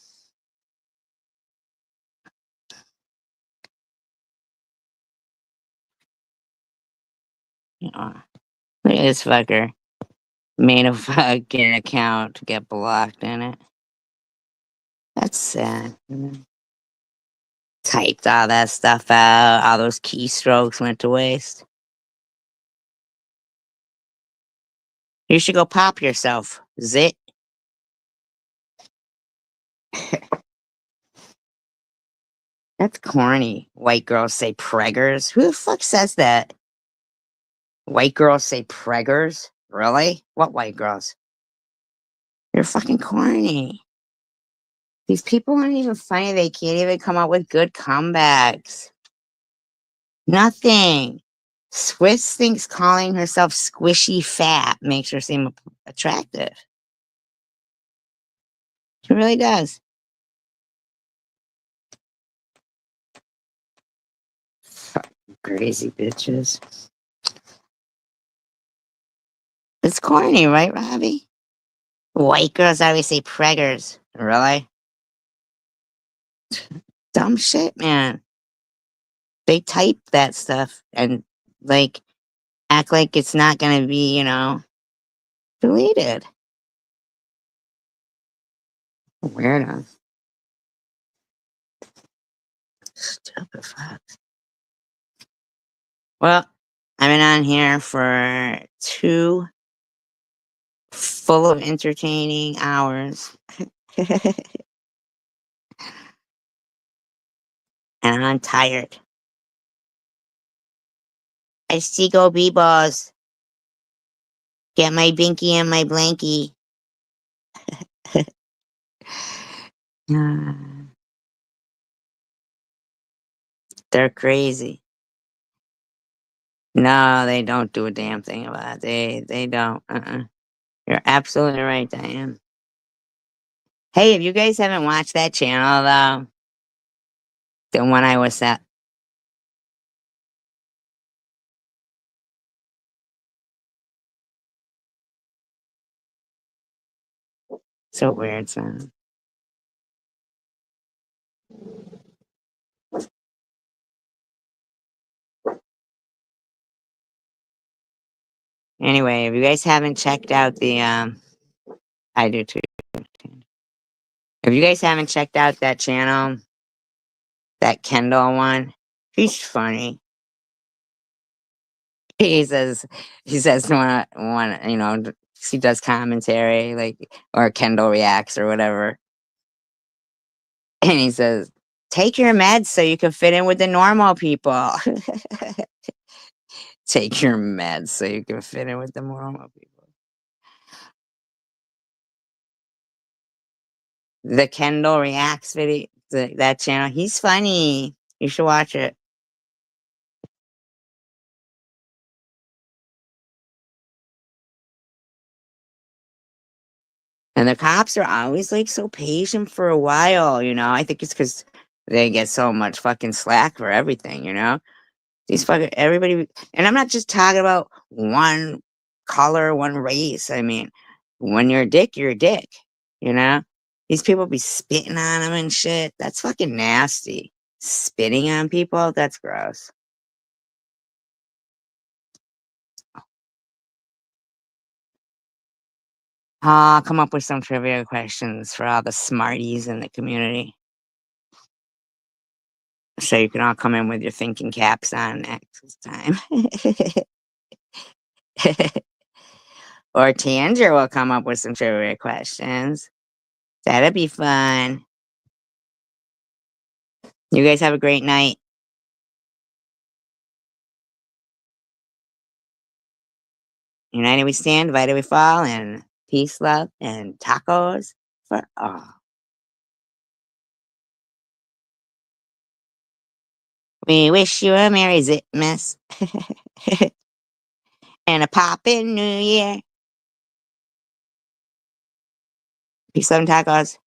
Oh, look at this fucker. Made a fucking account to get blocked in it. That's sad. Typed all that stuff out. All those keystrokes went to waste. You should go pop yourself. Zit. That's corny. White girls say preggers. Who the fuck says that? White girls say preggers? Really? What white girls? You're fucking corny. These people aren't even funny. They can't even come up with good comebacks. Nothing. Swiss thinks calling herself squishy fat makes her seem attractive. She really does. Fucking crazy bitches. It's corny, right, Robbie? White girls always say preggers. Really? Dumb shit, man. They type that stuff and like act like it's not gonna be, deleted. Weirdo. Stupid fuck. Well, I've been on here for 2 full of entertaining hours. And I'm tired. I see go b-balls. Get my binky and my blankie. They're crazy. No, they don't do a damn thing about it. They don't. You're absolutely right, Diane. Hey, if you guys haven't watched that channel though, the one I was at. So weird, son. Anyway, if you guys haven't checked out the I do too. If you guys haven't checked out that channel, that Kendall one, he's funny. He says one, he does commentary like or Kendall reacts or whatever. And he says, take your meds so you can fit in with the normal people. Take your meds so you can fit in with the normal people. The Kendall Reacts video, that channel, he's funny. You should watch it. And the cops are always like so patient for a while, you know. I think it's because they get so much fucking slack for everything, you know. These fucking everybody, and I'm not just talking about one color, one race. I mean, when you're a dick, you're a dick, you know. These people be spitting on them and shit. That's fucking nasty. Spitting on people, that's gross. Ah, come up with some trivia questions for all the smarties in the community. So you can all come in with your thinking caps on next time. Or Tanger will come up with some trivia questions. That'd be fun. You guys have a great night. United we stand, divided we fall, and peace, love, and tacos for all. We wish you a Merry Zitmas and a poppin' New Year. Peace, love, and tacos.